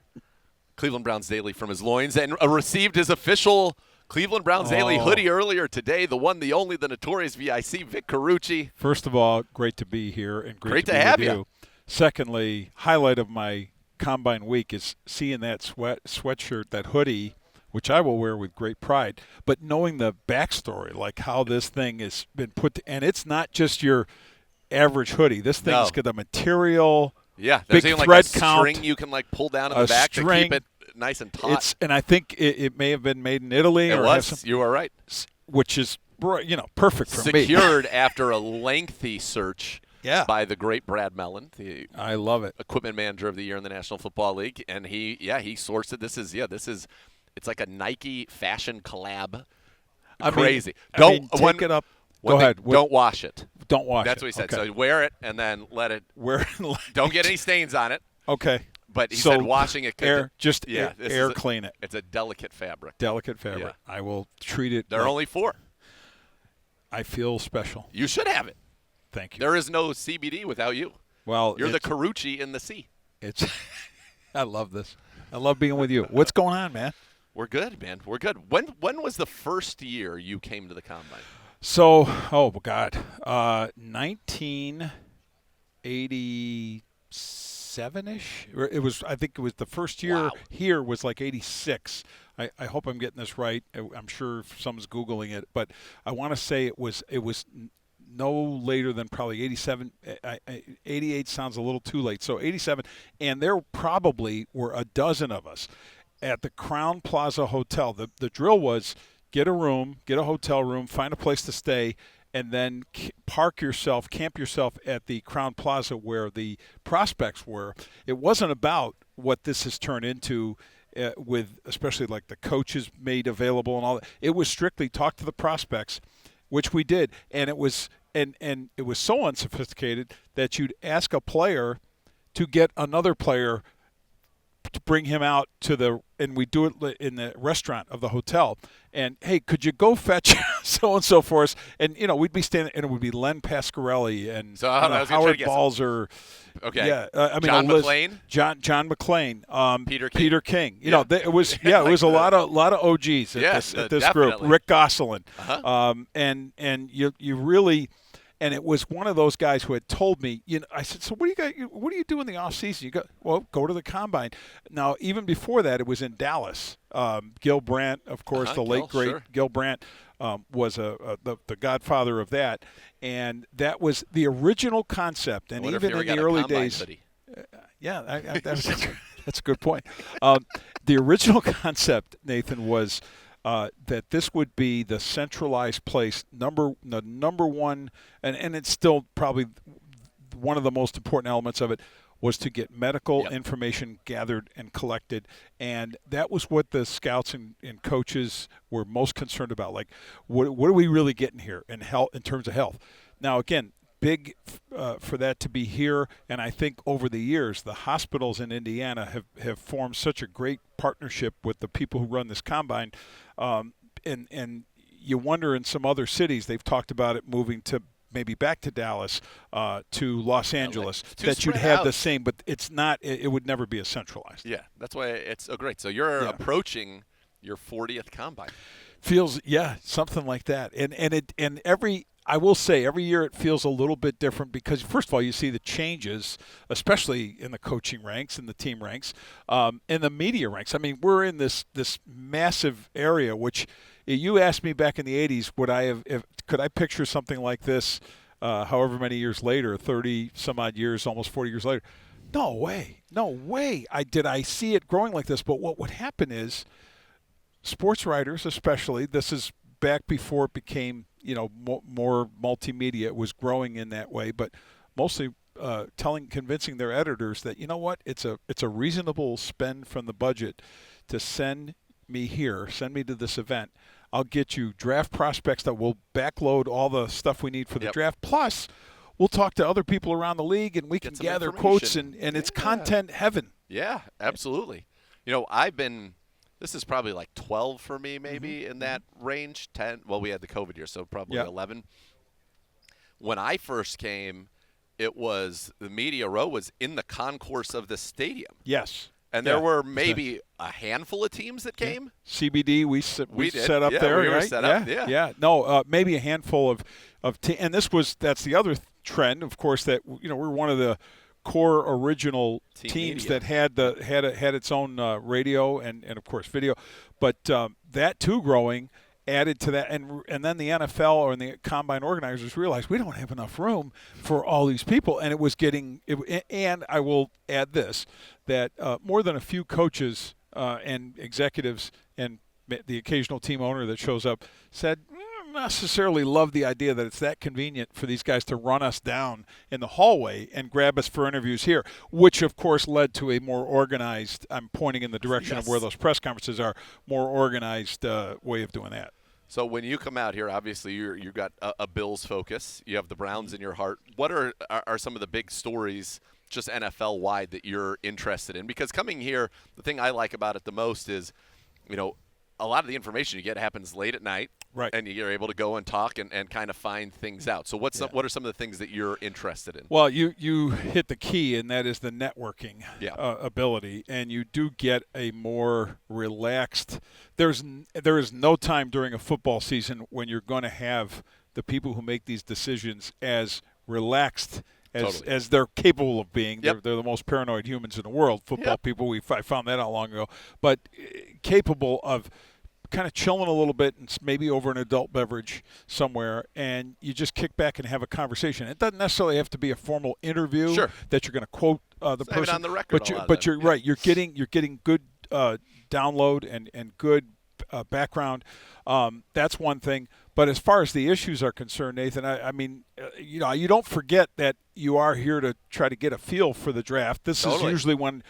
S8: Cleveland Browns Daily from his loins and received his official Cleveland Browns Daily hoodie earlier today. The one, the only, the notorious VIC, Vic Carucci.
S9: First of all, great to be here and great
S8: to
S9: be
S8: have
S9: with
S8: you.
S9: Secondly, highlight of my Combine week is seeing that sweatshirt, that hoodie, which I will wear with great pride, but knowing the backstory, like how this thing has been put and it's not just your average hoodie. This thing's got the material,
S8: yeah, there's
S9: big
S8: even
S9: thread
S8: like a
S9: count,
S8: string you can like pull down in the back to keep it nice and taut.
S9: And I think it may have been made in Italy.
S8: It was. You are right.
S9: Which is, perfect for me.
S8: Secured after a lengthy search.
S9: Yeah.
S8: By the great Brad Mellon,
S9: I love it.
S8: Equipment manager of the year in the National Football League, and he sourced it. It's like a Nike fashion collab. Crazy.
S9: Take it up. Go ahead.
S8: Don't wash it.
S9: Don't wash it.
S8: That's what he said.
S9: Okay.
S8: So wear it and then let it. Don't get any stains on it.
S9: Okay.
S8: But he said washing it could
S9: air clean it.
S8: It's a delicate fabric.
S9: Yeah. I will treat it.
S8: There are only 4.
S9: I feel special.
S8: You should have it.
S9: Thank you.
S8: There is no CBD without you.
S9: Well,
S8: you're the Carucci in the sea.
S9: I love this. I love being with you. What's going on, man?
S8: We're good, man. We're good. When was the first year you came to the Combine?
S9: So, 1987-ish. It was. I think it was the first year here was like 86. I hope I'm getting this right. I'm sure someone's Googling it, but I want to say it was no later than probably 87. 88 sounds a little too late. So 87, and there probably were a dozen of us at the Crown Plaza Hotel. The drill was get a hotel room, find a place to stay, and then camp yourself at the Crown Plaza where the prospects were. It wasn't about what this has turned into with especially like the coaches made available and all that. It was strictly talk to the prospects, which we did, and it was it was so unsophisticated that you'd ask a player to get another player to bring him out and we do it in the restaurant of the hotel. And, hey, could you go fetch so-and-so for us? And, we'd be standing, and it would be Len Pasquarelli and Howard Balzer.
S8: Okay.
S9: Yeah.
S8: John McClain?
S9: John McClain.
S8: Peter King.
S9: It was it was a lot of OGs at this group. Rick Gosselin.
S8: Uh-huh.
S9: And you really – and it was one of those guys who had told me, I said, so what do you do in the off season? You go to the Combine. Now, even before that, it was in Dallas. Gil Brandt, of course, the late great Gil Brandt. was the godfather of that, and that was the original concept. And even in the early days, that's a good point. The original concept, Nathan, was that this would be the centralized place, the number one, and it's still probably one of the most important elements of it, was to get medical information gathered and collected. And that was what the scouts and coaches were most concerned about. Like, what are we really getting here in terms of health? Now, again, big for that to be here. And I think over the years, the hospitals in Indiana have formed such a great partnership with the people who run this combine. And you wonder in some other cities, they've talked about it moving to maybe back to Dallas, to Los Angeles, that you'd have the same, but it's not. It would never be as centralized.
S8: Yeah, that's why it's so great. So you're approaching your 40th combine.
S9: Feels something like that, and I will say every year it feels a little bit different because first of all you see the changes, especially in the coaching ranks and the team ranks, in the media ranks. I mean, we're in this massive area which. You asked me back in the 80s, could I picture something like this however many years later, 30 some odd years, almost 40 years later? No way. Did I see it growing like this? But what would happen is sports writers especially, this is back before it became more multimedia. It was growing in that way, but mostly convincing their editors that, you know what, it's a reasonable spend from the budget to send me to this event. I'll get you draft prospects that will backload all the stuff we need for the draft. Plus, we'll talk to other people around the league, and we can gather quotes, and it's content heaven.
S8: Yeah, absolutely. This is probably like 12 for me, maybe in that range. 10. Well, we had the COVID year, so probably 11. When I first came, it was the media row was in the concourse of the stadium.
S9: Yes.
S8: And there were maybe a handful of teams that came.
S9: CBD, we set up there,
S8: we were
S9: right?
S8: Set up, yeah.
S9: No, maybe a handful of and that's the other trend, of course, that we're one of the core original teams that had its own radio and of course video, but that too growing. Added to that, and then the NFL or the combine organizers realized we don't have enough room for all these people, and it was getting. And I will add this: that more than a few coaches and executives and the occasional team owner that shows up said, don't necessarily love the idea that it's that convenient for these guys to run us down in the hallway and grab us for interviews here, which of course led to a more organized. I'm pointing in the direction of where those press conferences are. More organized way of doing that.
S8: So when you come out here, obviously you've got a Bills focus. You have the Browns in your heart. What are some of the big stories, just NFL-wide, that you're interested in? Because coming here, the thing I like about it the most is, a lot of the information you get happens late at night.
S9: Right.
S8: And you're able to go and talk and kind of find things out. So what are some of the things that you're interested in?
S9: Well, you hit the key, and that is the networking ability. And you do get a more relaxed – there is no time during a football season when you're going to have the people who make these decisions as relaxed as they're capable of being. They're the most paranoid humans in the world, football people. I found that out long ago. But capable of – kind of chilling a little bit and maybe over an adult beverage somewhere, and you just kick back and have a conversation. It doesn't necessarily have to be a formal interview that you're going to quote the person
S8: on the record.
S9: But you're right. You're getting good download and good background. That's one thing. But as far as the issues are concerned, Nathan, I mean, you don't forget that you are here to try to get a feel for the draft. This is usually when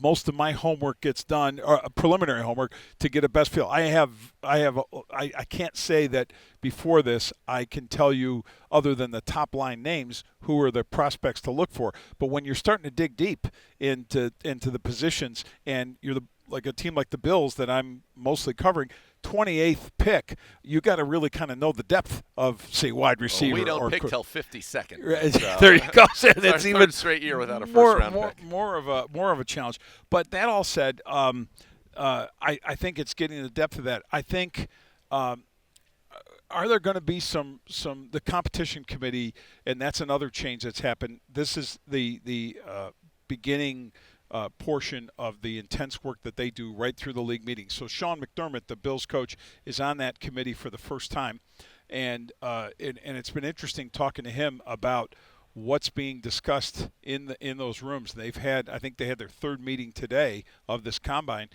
S9: most of my homework gets done, or preliminary homework, to get a best feel. I can't say that before this I can tell you, other than the top line names, who are the prospects to look for. But when you're starting to dig deep into the positions, and you're like a team like the Bills that I'm mostly covering, 28th pick, you got to really kind of know the depth of, say, wide receiver.
S8: We don't pick till 52nd.
S9: So there you go.
S8: It's even third straight year without a first-round pick.
S9: More of a challenge. But that all said, I think it's getting the depth of that. I think are there going to be the competition committee, and that's another change that's happened. This is the beginning portion of the intense work that they do right through the league meetings. So Sean McDermott, the Bills coach, is on that committee for the first time, and it's been interesting talking to him about what's being discussed in those rooms. I think they had their third meeting today of this combine,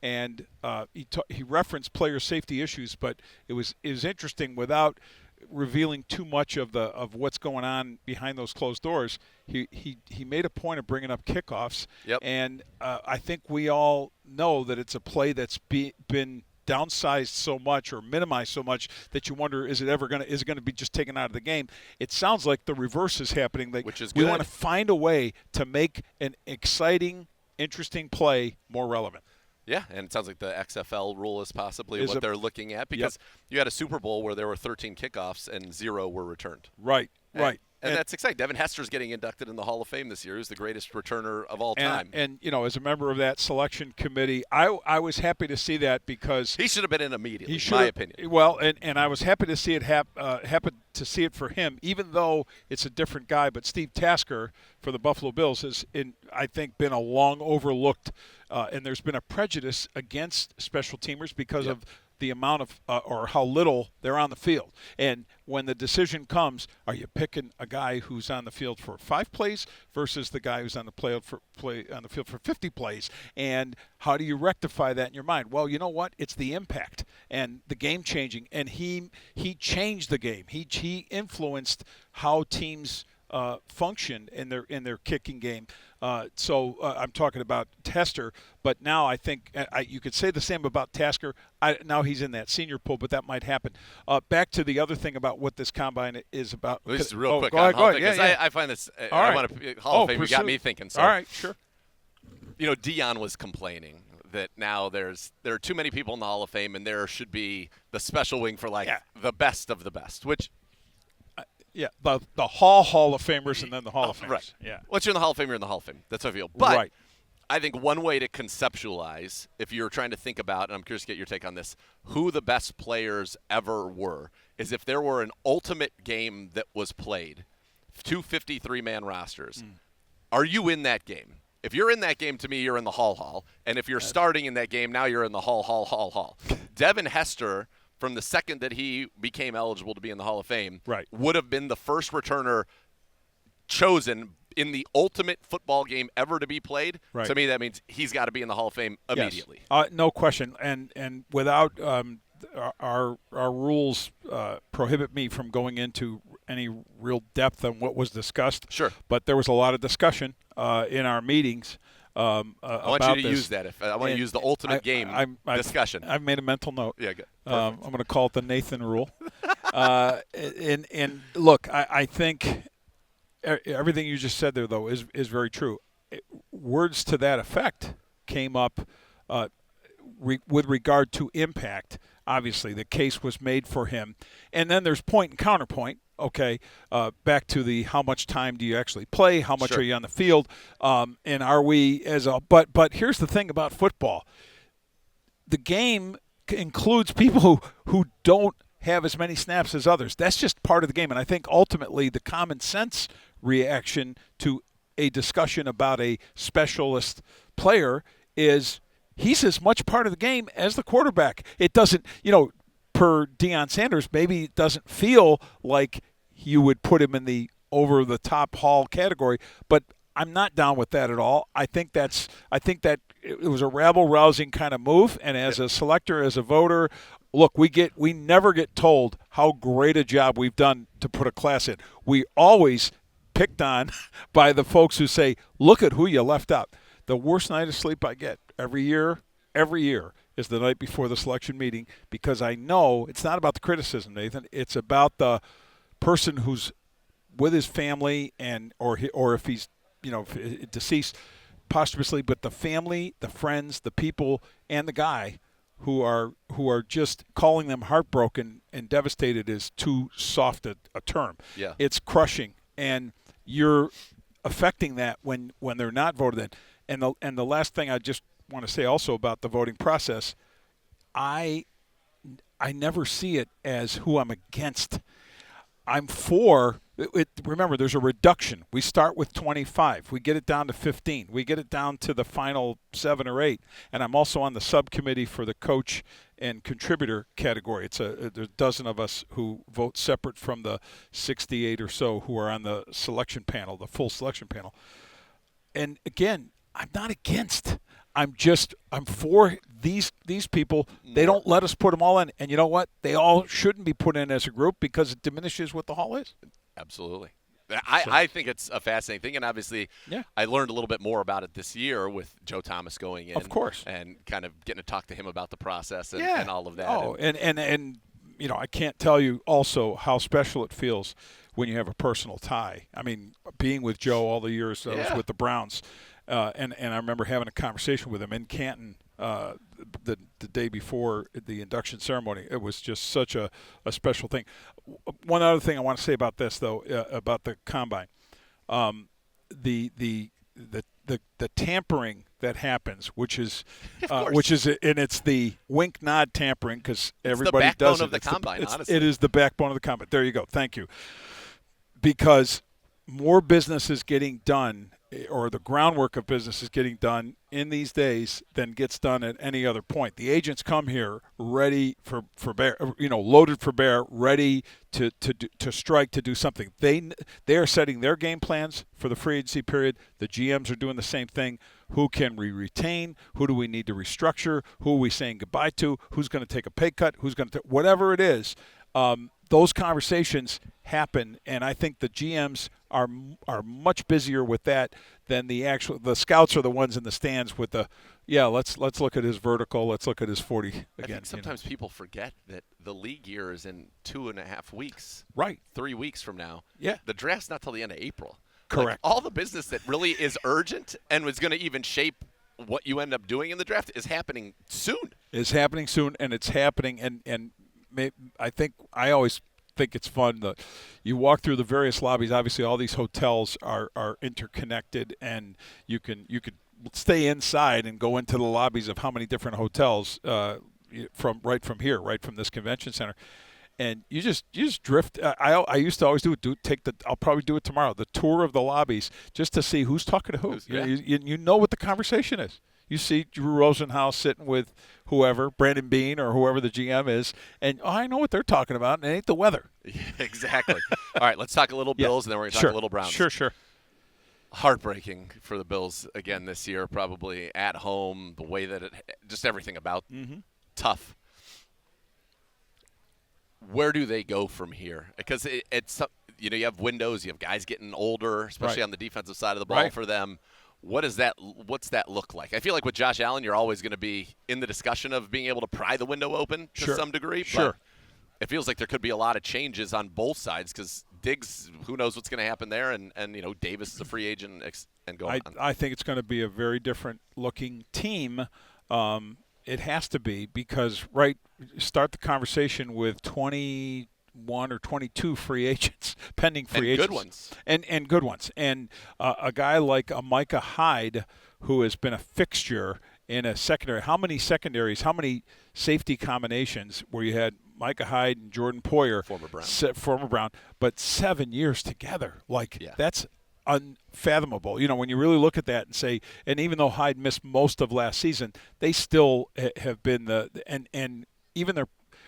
S9: and he referenced player safety issues, but it was interesting without revealing too much of what's going on behind those closed doors. He made a point of bringing up kickoffs, and I think we all know that it's a play that's been downsized so much or minimized so much that you wonder, is it going to be just taken out of the game? It sounds like the reverse is happening.
S8: Which is
S9: we
S8: good.
S9: want to find a way to make an exciting, interesting play more relevant.
S8: Yeah, and it sounds like the XFL rule is possibly what they're looking at, because you had a Super Bowl where there were 13 kickoffs and 0 were returned.
S9: Right.
S8: And that's exciting. Devin Hester's getting inducted in the Hall of Fame this year. He's the greatest returner of all time.
S9: And as a member of that selection committee, I was happy to see that, because
S8: he should have been in immediately, in my opinion.
S9: Well, and I was happy to see it happen to see it for him, even though it's a different guy. But Steve Tasker for the Buffalo Bills has, I think, been a long overlooked, and there's been a prejudice against special teamers because of the amount of or how little they're on the field. And when the decision comes, are you picking a guy who's on the field for 5 plays versus the guy who's on the field for 50 plays? And how do you rectify that in your mind? Well, you know what? It's the impact and the game changing. And he changed the game. He influenced how teams function in their kicking game. So I'm talking about Tester, but now I think you could say the same about Tasker. Now he's in that senior pool, but that might happen. Back to the other thing about what this combine is about.
S8: Well, this is real quick.
S9: Go ahead.
S8: Yeah. I find this. I want to Hall of Fame. You got me thinking. So,
S9: all right, sure.
S8: Dion was complaining that now there are too many people in the Hall of Fame, and there should be the special wing for the best of the best, which.
S9: Yeah, the Hall of Famers and then the Hall of Famers.
S8: Right.
S9: Yeah.
S8: Once you're in the Hall of Fame, you're in the Hall of Fame. That's how I feel. But
S9: right.
S8: I think one way to conceptualize, if you're trying to think about, and I'm curious to get your take on this, who the best players ever were, is if there were an ultimate game that was played, 2 53-man rosters, are you in that game? If you're in that game, to me, you're in the Hall. And if you're starting in that game, now you're in the Hall. Devin Hester, from the second that he became eligible to be in the Hall of Fame, would have been the first returner chosen in the ultimate football game ever to be played.
S9: Right.
S8: To me, that means he's got to be in the Hall of Fame immediately.
S9: Yes. No question. And without our rules prohibit me from going into any real depth on what was discussed.
S8: Sure.
S9: But there was a lot of discussion in our meetings.
S8: I want you to use that. I want to use the ultimate game discussion.
S9: I've made a mental note.
S8: Yeah, good.
S9: I'm going to call it the Nathan rule. And look, I think everything you just said there, though, is very true. Words to that effect came up with regard to impact. Obviously, the case was made for him. And then there's point and counterpoint. Okay, back to the how much time do you actually play? How much are you on the field? And are we But here's the thing about football. The game includes people who don't have as many snaps as others. That's just part of the game. And I think ultimately the common sense reaction to a discussion about a specialist player is he's as much part of the game as the quarterback. It doesn't, per Deion Sanders, maybe it doesn't feel like you would put him in the over-the-top Hall category, but I'm not down with that at all. I think that it was a rabble-rousing kind of move, and as a selector, as a voter, look, we never get told how great a job we've done to put a class in. We always picked on by the folks who say, look at who you left out. The worst night of sleep I get every year is the night before the selection meeting, because I know it's not about the criticism, Nathan. It's about the person who's with his family or if he's deceased posthumously, but the family, the friends, the people, and the guy who are just calling them heartbroken and devastated is too soft a term.
S8: Yeah.
S9: It's crushing, and you're affecting that when they're not voted in. And the last thing I just want to say also about the voting process, I never see it as who I'm against. I'm for Remember, there's a reduction. We start with 25. We get it down to 15. We get it down to the final 7 or 8. And I'm also on the subcommittee for the coach and contributor category. There's a dozen of us who vote separate from the 68 or so who are on the selection panel, the full selection panel. And again, I'm not against. I'm for these people. They don't let us put them all in. And you know what? They all shouldn't be put in as a group because it diminishes what the Hall is.
S8: Absolutely. I think it's a fascinating thing, and obviously I learned a little bit more about it this year with Joe Thomas going in.
S9: Of course.
S8: And kind of getting to talk to him about the process and all of that.
S9: Oh, and you know, I can't tell you also how special it feels when you have a personal tie. I mean, being with Joe all the years I was with the Browns, and I remember having a conversation with him in Canton the day before the induction ceremony. It was just such a special thing. One other thing I want to say about this, though, about the combine, the tampering that happens, which is and it's the wink nod tampering because everybody does it.
S8: It's the backbone of the combine. Honestly,
S9: it is the backbone of the combine. There you go. Thank you. Because more business is getting done, or the groundwork of business is getting done in these days than gets done at any other point. The agents come here ready for bear, loaded for bear, ready to strike, to do something. They are setting their game plans for the free agency period. The GMs are doing the same thing. Who can we retain? Who do we need to restructure? Who are we saying goodbye to? Who's going to take a pay cut? Who's going to whatever it is? Those conversations happen, and I think the GMs are much busier with that than the scouts are the ones in the stands with let's look at his vertical, let's look at his 40 again.
S8: I think sometimes people forget that the league year is in 2.5 weeks.
S9: Right.
S8: 3 weeks from now.
S9: Yeah.
S8: The draft's not till the end of April.
S9: Correct.
S8: Like, all the business that really is urgent and was going to even shape what you end up doing in the draft is happening soon.
S9: It's happening soon, and it's happening, and I always think it's fun that you walk through the various lobbies. Obviously, all these hotels are interconnected, and you could stay inside and go into the lobbies of how many different hotels from this convention center, and you just drift. I used to always I'll probably do it tomorrow. The tour of the lobbies just to see who's talking to who. You know what the conversation is. You see Drew Rosenhaus sitting with whoever, Brandon Beane or whoever the GM is, and I know what they're talking about, and it ain't the weather.
S8: Yeah, exactly. All right, let's talk a little Bills, and then we're going to talk a little Browns.
S9: Sure.
S8: Heartbreaking for the Bills again this year, probably at home, the way that just everything about tough. Where do they go from here? Because it's you have windows, you have guys getting older, especially on the defensive side of the ball for them. What's that look like? I feel like with Josh Allen, you're always going to be in the discussion of being able to pry the window open to some degree. But it feels like there could be a lot of changes on both sides because Diggs, who knows what's going to happen there, and Davis is a free agent and going on. I
S9: think it's going to be a very different looking team. It has to be because start the conversation with 21 or 22 free agents, pending free agents.
S8: Good ones.
S9: And good ones. And a guy like a Micah Hyde, who has been a fixture in a secondary. How many secondaries, how many safety combinations where you had Micah Hyde and Jordan Poyer, former Brown, but 7 years together? That's unfathomable. When you really look at that and say, and even though Hyde missed most of last season, they still have been and even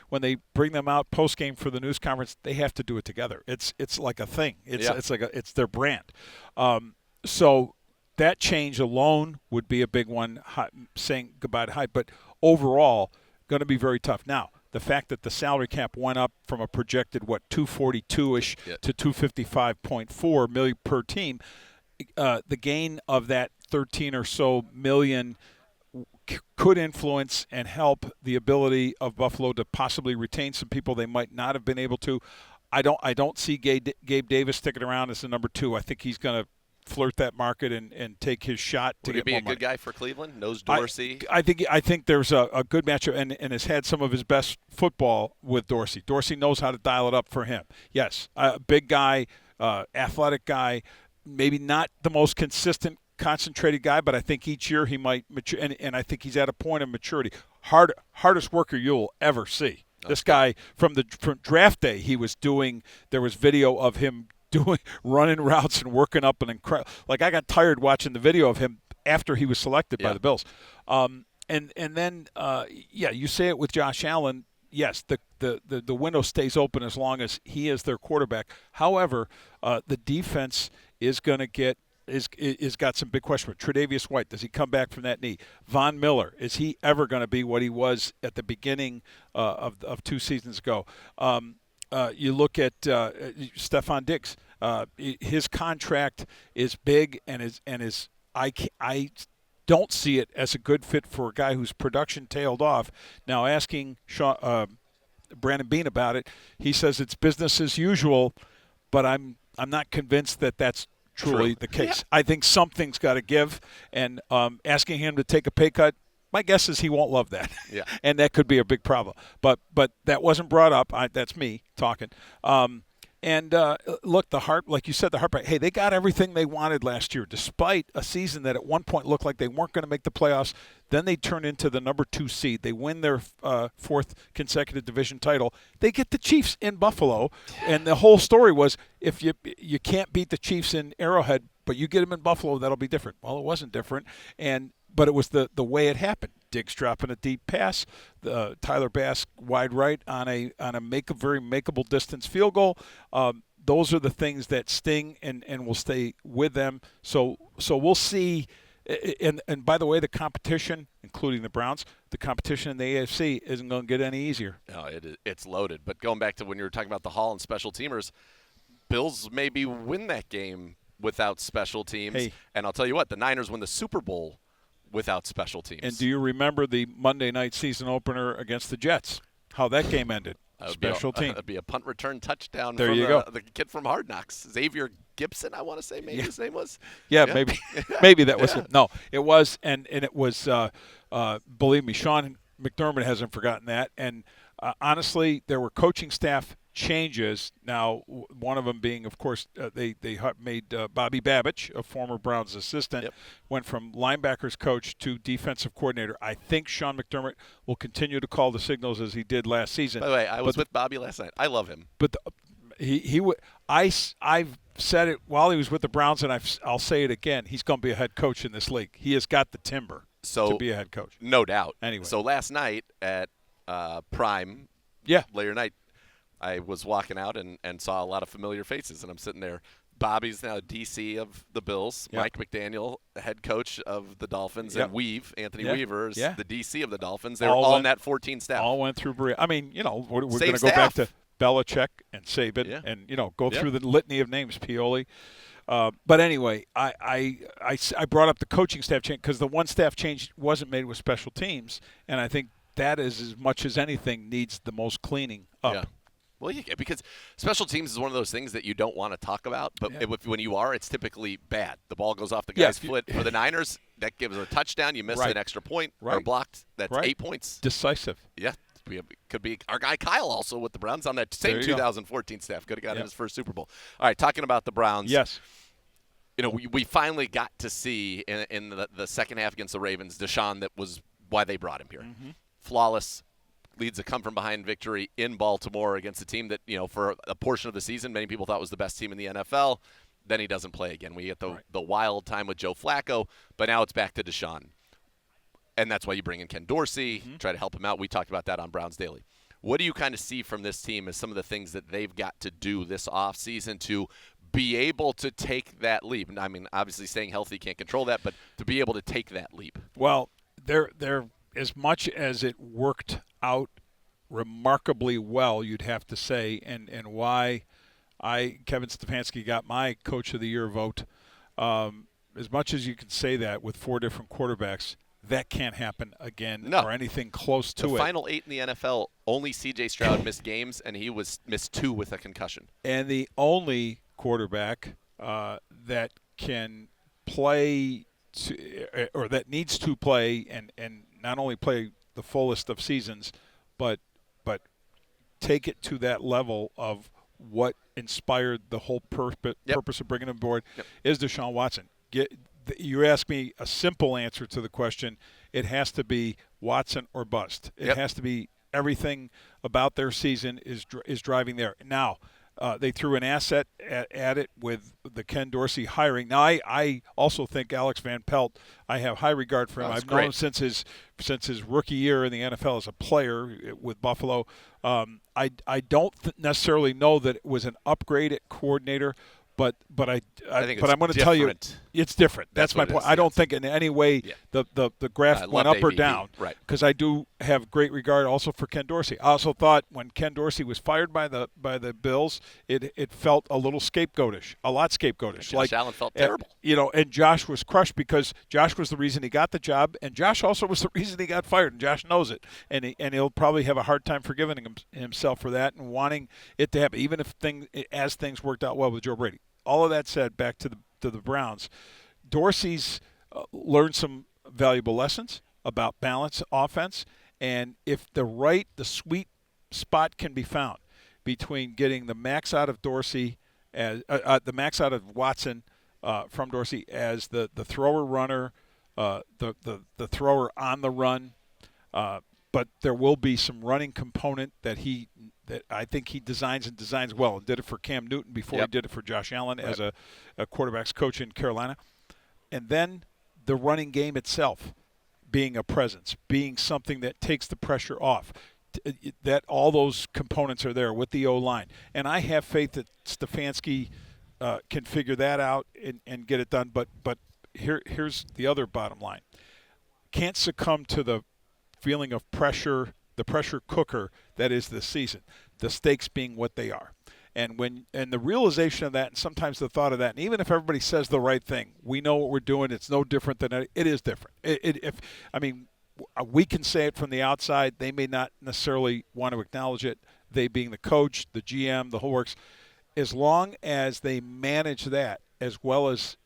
S9: when they bring them out post game for the news conference, they have to do it together. It's like a thing. It's their brand. So that change alone would be a big one, saying goodbye to Hyde. But overall, going to be very tough. Now, the fact that the salary cap went up from a projected 242-ish to 255.4 million per team, the gain of that 13 or so million could influence and help the ability of Buffalo to possibly retain some people they might not have been able to. I don't see Gabe Davis sticking around as the number 2. I think he's going to flirt that market and take his shot to get more money.
S8: Would he be a good guy for Cleveland? Knows Dorsey?
S9: I think there's a good matchup and has had some of his best football with Dorsey. Dorsey knows how to dial it up for him. Yes, a big guy, athletic guy, maybe not the most consistent, concentrated guy, but I think each year he might mature, and I think he's at a point of maturity. Hardest worker you'll ever see. This guy from draft day, there was video of him running routes and working up an incredible. Like I got tired watching the video of him after he was selected by the Bills. And then you say it with Josh Allen. Yes, the window stays open as long as he is their quarterback. However, the defense is going to get is got some big questions. Tre'Davious White, does he come back from that knee? Von Miller, is he ever going to be what he was at the beginning of 2 seasons ago? You look at Stephon Diggs. His contract is big and I don't see it as a good fit for a guy whose production tailed off. Now, asking Brandon Beane about it, he says it's business as usual, but I'm not convinced that that's truly the case. Yeah. I think something's got to give, and asking him to take a pay cut, my guess is he won't love that, and that could be a big problem. But that wasn't brought up. That's me talking. And look, the heart, like you said, the heartbreak. Hey, they got everything they wanted last year, despite a season that at one point looked like they weren't going to make the playoffs. Then they turn into the number 2 seed. They win their 4th consecutive division title. They get the Chiefs in Buffalo, and the whole story was if you can't beat the Chiefs in Arrowhead, but you get them in Buffalo, that'll be different. Well, it wasn't different, but it was the way it happened. Diggs dropping a deep pass, Tyler Bass wide right on a very makeable distance field goal. Those are the things that sting and will stay with them. So we'll see. And by the way, the competition, including the Browns, the competition in the AFC isn't going to get any easier.
S8: No, it's loaded. But going back to when you were talking about the Hall and special teamers, Bills maybe win that game without special teams.
S9: Hey.
S8: And I'll tell you what, the Niners win the Super Bowl without special teams.
S9: And do you remember the Monday night season opener against the Jets? How that game ended? Special team.
S8: It'd be a punt return touchdown
S9: there
S8: from
S9: you go.
S8: The kid from Hard Knocks, Xavier Gibson, I want to say his name was.
S9: Yeah, maybe that was it. No, it was, and it was, believe me, Sean McDermott hasn't forgotten that. And honestly, there were coaching staff changes. Now, one of them being, of course, they made Bobby Babich, a former Browns assistant, went from linebackers coach to defensive coordinator. I think Sean McDermott will continue to call the signals as he did last season.
S8: By the way, I was with Bobby last night. I love him.
S9: But I've said it while he was with the Browns, and I'll say it again. He's going to be a head coach in this league. He has got the timber to be a head coach.
S8: No doubt.
S9: Anyway.
S8: So last night at Prime, later night, I was walking out and saw a lot of familiar faces, and I'm sitting there. Bobby's now DC of the Bills. Mike McDaniel, head coach of the Dolphins, and Anthony Weaver is the DC of the Dolphins. They were all in that 14 staff.
S9: All went through Berea. I mean, we're going to go back to Belichick and Saban and, go through the litany of names, Pioli. But anyway, I brought up the coaching staff change because the one staff change wasn't made with special teams, and I think that is, as much as anything, needs the most cleaning up.
S8: Yeah. Well, because special teams is one of those things that you don't want to talk about, but when you are, it's typically bad. The ball goes off the guy's foot. For the Niners, that gives a touchdown. You miss an extra point or blocked. That's 8 points.
S9: Decisive.
S8: Yeah. Could be our guy Kyle also with the Browns on that same 2014 staff. Could have got in his first Super Bowl. All right, talking about the Browns.
S9: Yes.
S8: We finally got to see in the second half against the Ravens, Deshaun, that was why they brought him here. Mm-hmm. Flawless. Leads a come-from-behind victory in Baltimore against a team that, for a portion of the season, many people thought was the best team in the NFL. Then he doesn't play again. We get the wild time with Joe Flacco, but now it's back to Deshaun. And that's why you bring in Ken Dorsey, try to help him out. We talked about that on Browns Daily. What do you kind of see from this team as some of the things that they've got to do this offseason to be able to take that leap? I mean, obviously staying healthy can't control that, but to be able to take that leap.
S9: Well, they're as much as it worked out remarkably well, you'd have to say, and why Kevin Stefanski got my Coach of the Year vote. As much as you can say that with 4 different quarterbacks, that can't happen again or anything close to it.
S8: The final 8 in the NFL, only C.J. Stroud missed games, and he missed 2 with a concussion.
S9: And the only quarterback that can play or that needs to play and not only play the fullest of seasons, but take it to that level of what inspired the whole purpose of bringing him aboard is Deshaun Watson. You ask me a simple answer to the question, it has to be Watson or bust. It has to be everything about their season is driving there. Now, They threw an asset at it with the Ken Dorsey hiring. Now, I also think Alex Van Pelt, I have high regard for him. I've known him since his rookie year in the NFL as a player with Buffalo. I don't necessarily know that it was an upgrade at coordinator, but I'm going to tell you it's different. That's my point. I don't think in any way the graph went up or down, because I do have great regard also for Ken Dorsey. I also thought when Ken Dorsey was fired by the Bills, it felt a little scapegoatish, a lot scapegoatish.
S8: Josh Allen felt terrible.
S9: And Josh was crushed because Josh was the reason he got the job, and Josh also was the reason he got fired, and Josh knows it, and he'll probably have a hard time forgiving himself for that and wanting it to happen, even if things worked out well with Joe Brady. All of that said, back to the Browns, Dorsey's learned some valuable lessons about balanced offense, and if the sweet spot can be found between getting the max out of Dorsey as the max out of Watson from Dorsey as the thrower runner, the thrower on the run, but there will be some running component that I think he designs well, and did it for Cam Newton before he did it for Josh Allen as a quarterback's coach in Carolina. And then the running game itself being a presence, being something that takes the pressure off, that all those components are there with the O-line. And I have faith that Stefanski can figure that out and get it done. But here's the other bottom line. Can't succumb to the feeling of pressure, the pressure cooker that is this season, the stakes being what they are. And the realization of that, and sometimes the thought of that, and even if everybody says the right thing, we know what we're doing, it's no different than it is different. We can say it from the outside. They may not necessarily want to acknowledge it, they being the coach, the GM, the whole works. As long as they manage that as well as,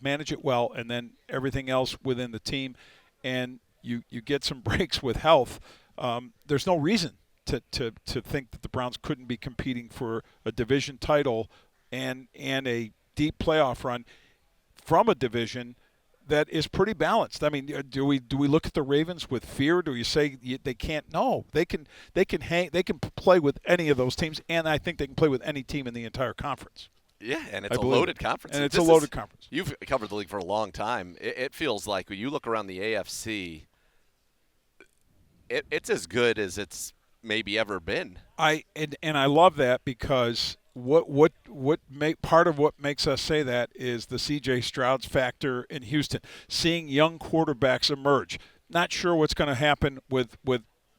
S9: manage it well, and then everything else within the team, and you get some breaks with health, there's no reason to think that the Browns couldn't be competing for a division title and a deep playoff run from a division that is pretty balanced. I mean, do we look at the Ravens with fear? Do you say they can't? No, they can play with any of those teams, and I think they can play with any team in the entire conference.
S8: Yeah, and it's a loaded conference.
S9: And it's a loaded conference.
S8: You've covered the league for a long time. It feels like when you look around the AFC, it's as good as it's maybe ever been. I
S9: love that, because part of what makes us say that is the C.J. Stroud's factor in Houston, seeing young quarterbacks emerge. Not sure what's going to happen with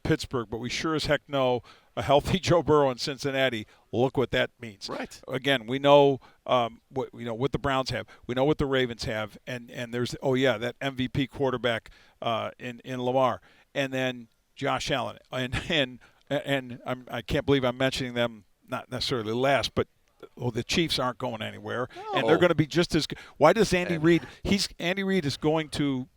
S9: Pittsburgh, but we sure as heck know a healthy Joe Burrow in Cincinnati. Look what that means.
S8: Right.
S9: Again, we know what the Browns have. We know what the Ravens have, and there's that MVP quarterback in Lamar, and then Josh Allen, and I can't believe I'm mentioning them, not necessarily last, but the Chiefs aren't going anywhere, and they're going to be just as good. Why does Andy Reid? Andy Reid is going to.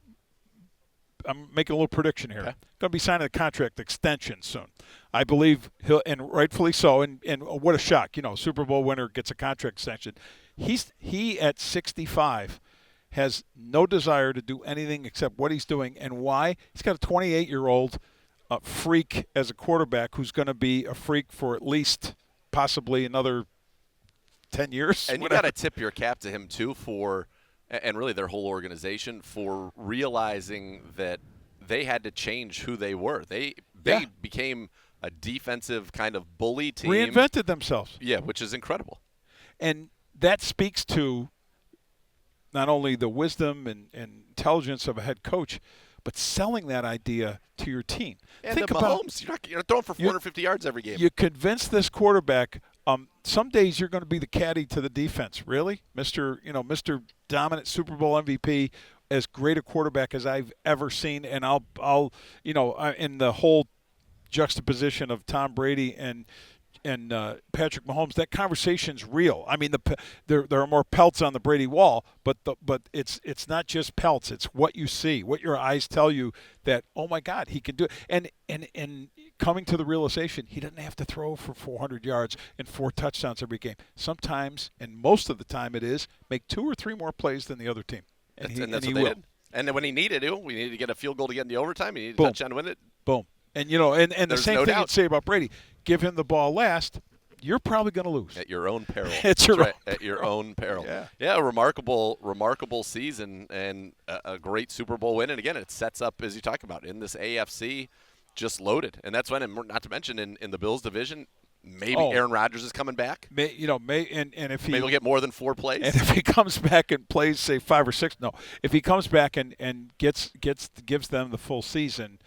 S9: I'm making a little prediction here. Okay. Going to be signing a contract extension soon. I believe he'll, and rightfully so. And what a shock! Super Bowl winner gets a contract extension. He at 65 has no desire to do anything except what he's doing. And why? He's got a 28-year-old freak as a quarterback who's going to be a freak for at least possibly another 10 years.
S8: And you got to tip your cap to him too and really their whole organization for realizing that they had to change who they were. They became a defensive kind of bully team.
S9: Reinvented themselves.
S8: Yeah, which is incredible.
S9: And that speaks to not only the wisdom and intelligence of a head coach, but selling that idea to your team.
S8: And Think about Mahomes. You're not throwing for 450 yards every game.
S9: You convince this quarterback. Some days you're going to be the caddy to the defense. Really, Mr. Dominant Super Bowl MVP, as great a quarterback as I've ever seen, and I'll in the whole juxtaposition of Tom Brady and Patrick Mahomes, that conversation's real. I mean, there are more pelts on the Brady wall, but it's not just pelts. It's what you see, what your eyes tell you that, oh my God, he can do it. And coming to the realization, he doesn't have to throw for 400 yards and 4 touchdowns every game. Sometimes, and most of the time, it is make 2 or 3 more plays than the other team, and
S8: that's
S9: he
S8: what they
S9: will.
S8: did. And then when he needed to, we needed to get a field goal to get in the overtime. He needed a touchdown to win it.
S9: Boom. And the same thing you'd say about Brady. Give him the ball last, you're probably going to lose.
S8: At your own peril.
S9: At your own
S8: At your own peril.
S9: Yeah.
S8: Remarkable season and a great Super Bowl win. And again, it sets up, as you talk about, in this AFC, just loaded. And that's when, and not to mention in the Bills division, maybe Aaron Rodgers is coming back.
S9: And if he
S8: maybe he'll get more than 4 plays.
S9: And if he comes back and plays, say 5 or 6, if he comes back and gives them the full season,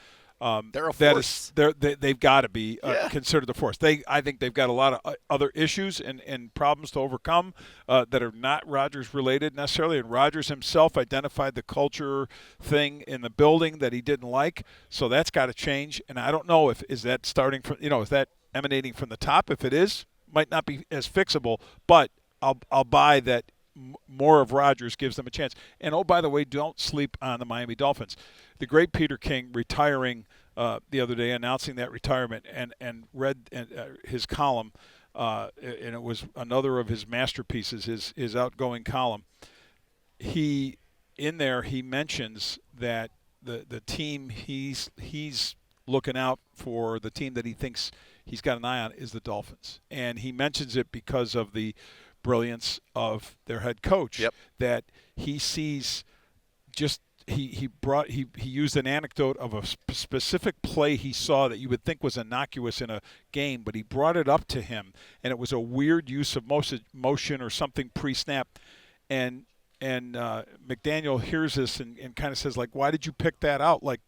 S8: they're a force.
S9: They've got to be considered a force. I think they've got a lot of other issues and problems to overcome that are not Rodgers related necessarily. And Rodgers himself identified the culture thing in the building that he didn't like, so that's got to change. And I don't know is that starting from is that emanating from the top? If it is, might not be as fixable, but I'll buy that more of Rodgers gives them a chance. And oh, by the way, don't sleep on the Miami Dolphins. The great Peter King retiring the other day, announcing that retirement, and read his column, and it was another of his masterpieces, his outgoing column. He mentions that the team he's looking out for, the team that he thinks he's got an eye on, is the Dolphins. And he mentions it because of the brilliance of their head coach, that he sees just he used an anecdote of a specific play he saw that you would think was innocuous in a game, but he brought it up to him, and it was a weird use of motion or something pre-snap, and McDaniel hears this and kind of says, like, why did you pick that out? Like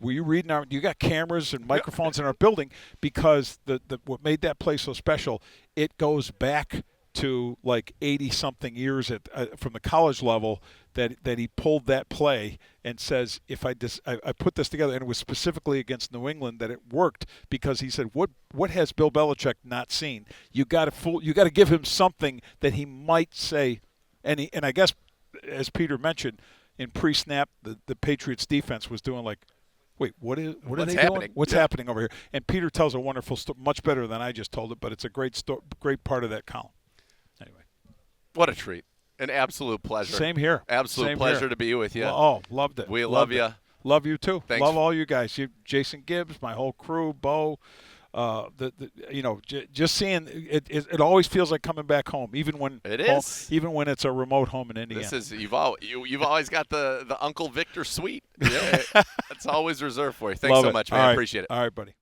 S9: were you reading you got cameras and microphones in our building? Because what made that play so special, it goes back to like 80-something years from the college level that he pulled that play and says, if I put this together, and it was specifically against New England that it worked, because he said, what has Bill Belichick not seen? You got to give him something that he might say, and I guess, as Peter mentioned, in pre-snap the Patriots defense was doing like, wait, what are they doing? What's happening over here? And Peter tells a wonderful story, much better than I just told it, but it's a great part of that column. Anyway,
S8: what a treat. An absolute pleasure.
S9: Same here.
S8: Absolute pleasure to be with you.
S9: Well, loved it.
S8: We love you.
S9: Love you too.
S8: Thanks.
S9: Love all you guys. Jason Gibbs, my whole crew, Beau. Just seeing it always feels like coming back home, even when even when it's a remote home in Indiana.
S8: You've always got the Uncle Victor suite. Yeah, it's always reserved for you. Thanks so much, man.
S9: All right.
S8: Appreciate it.
S9: All right, buddy.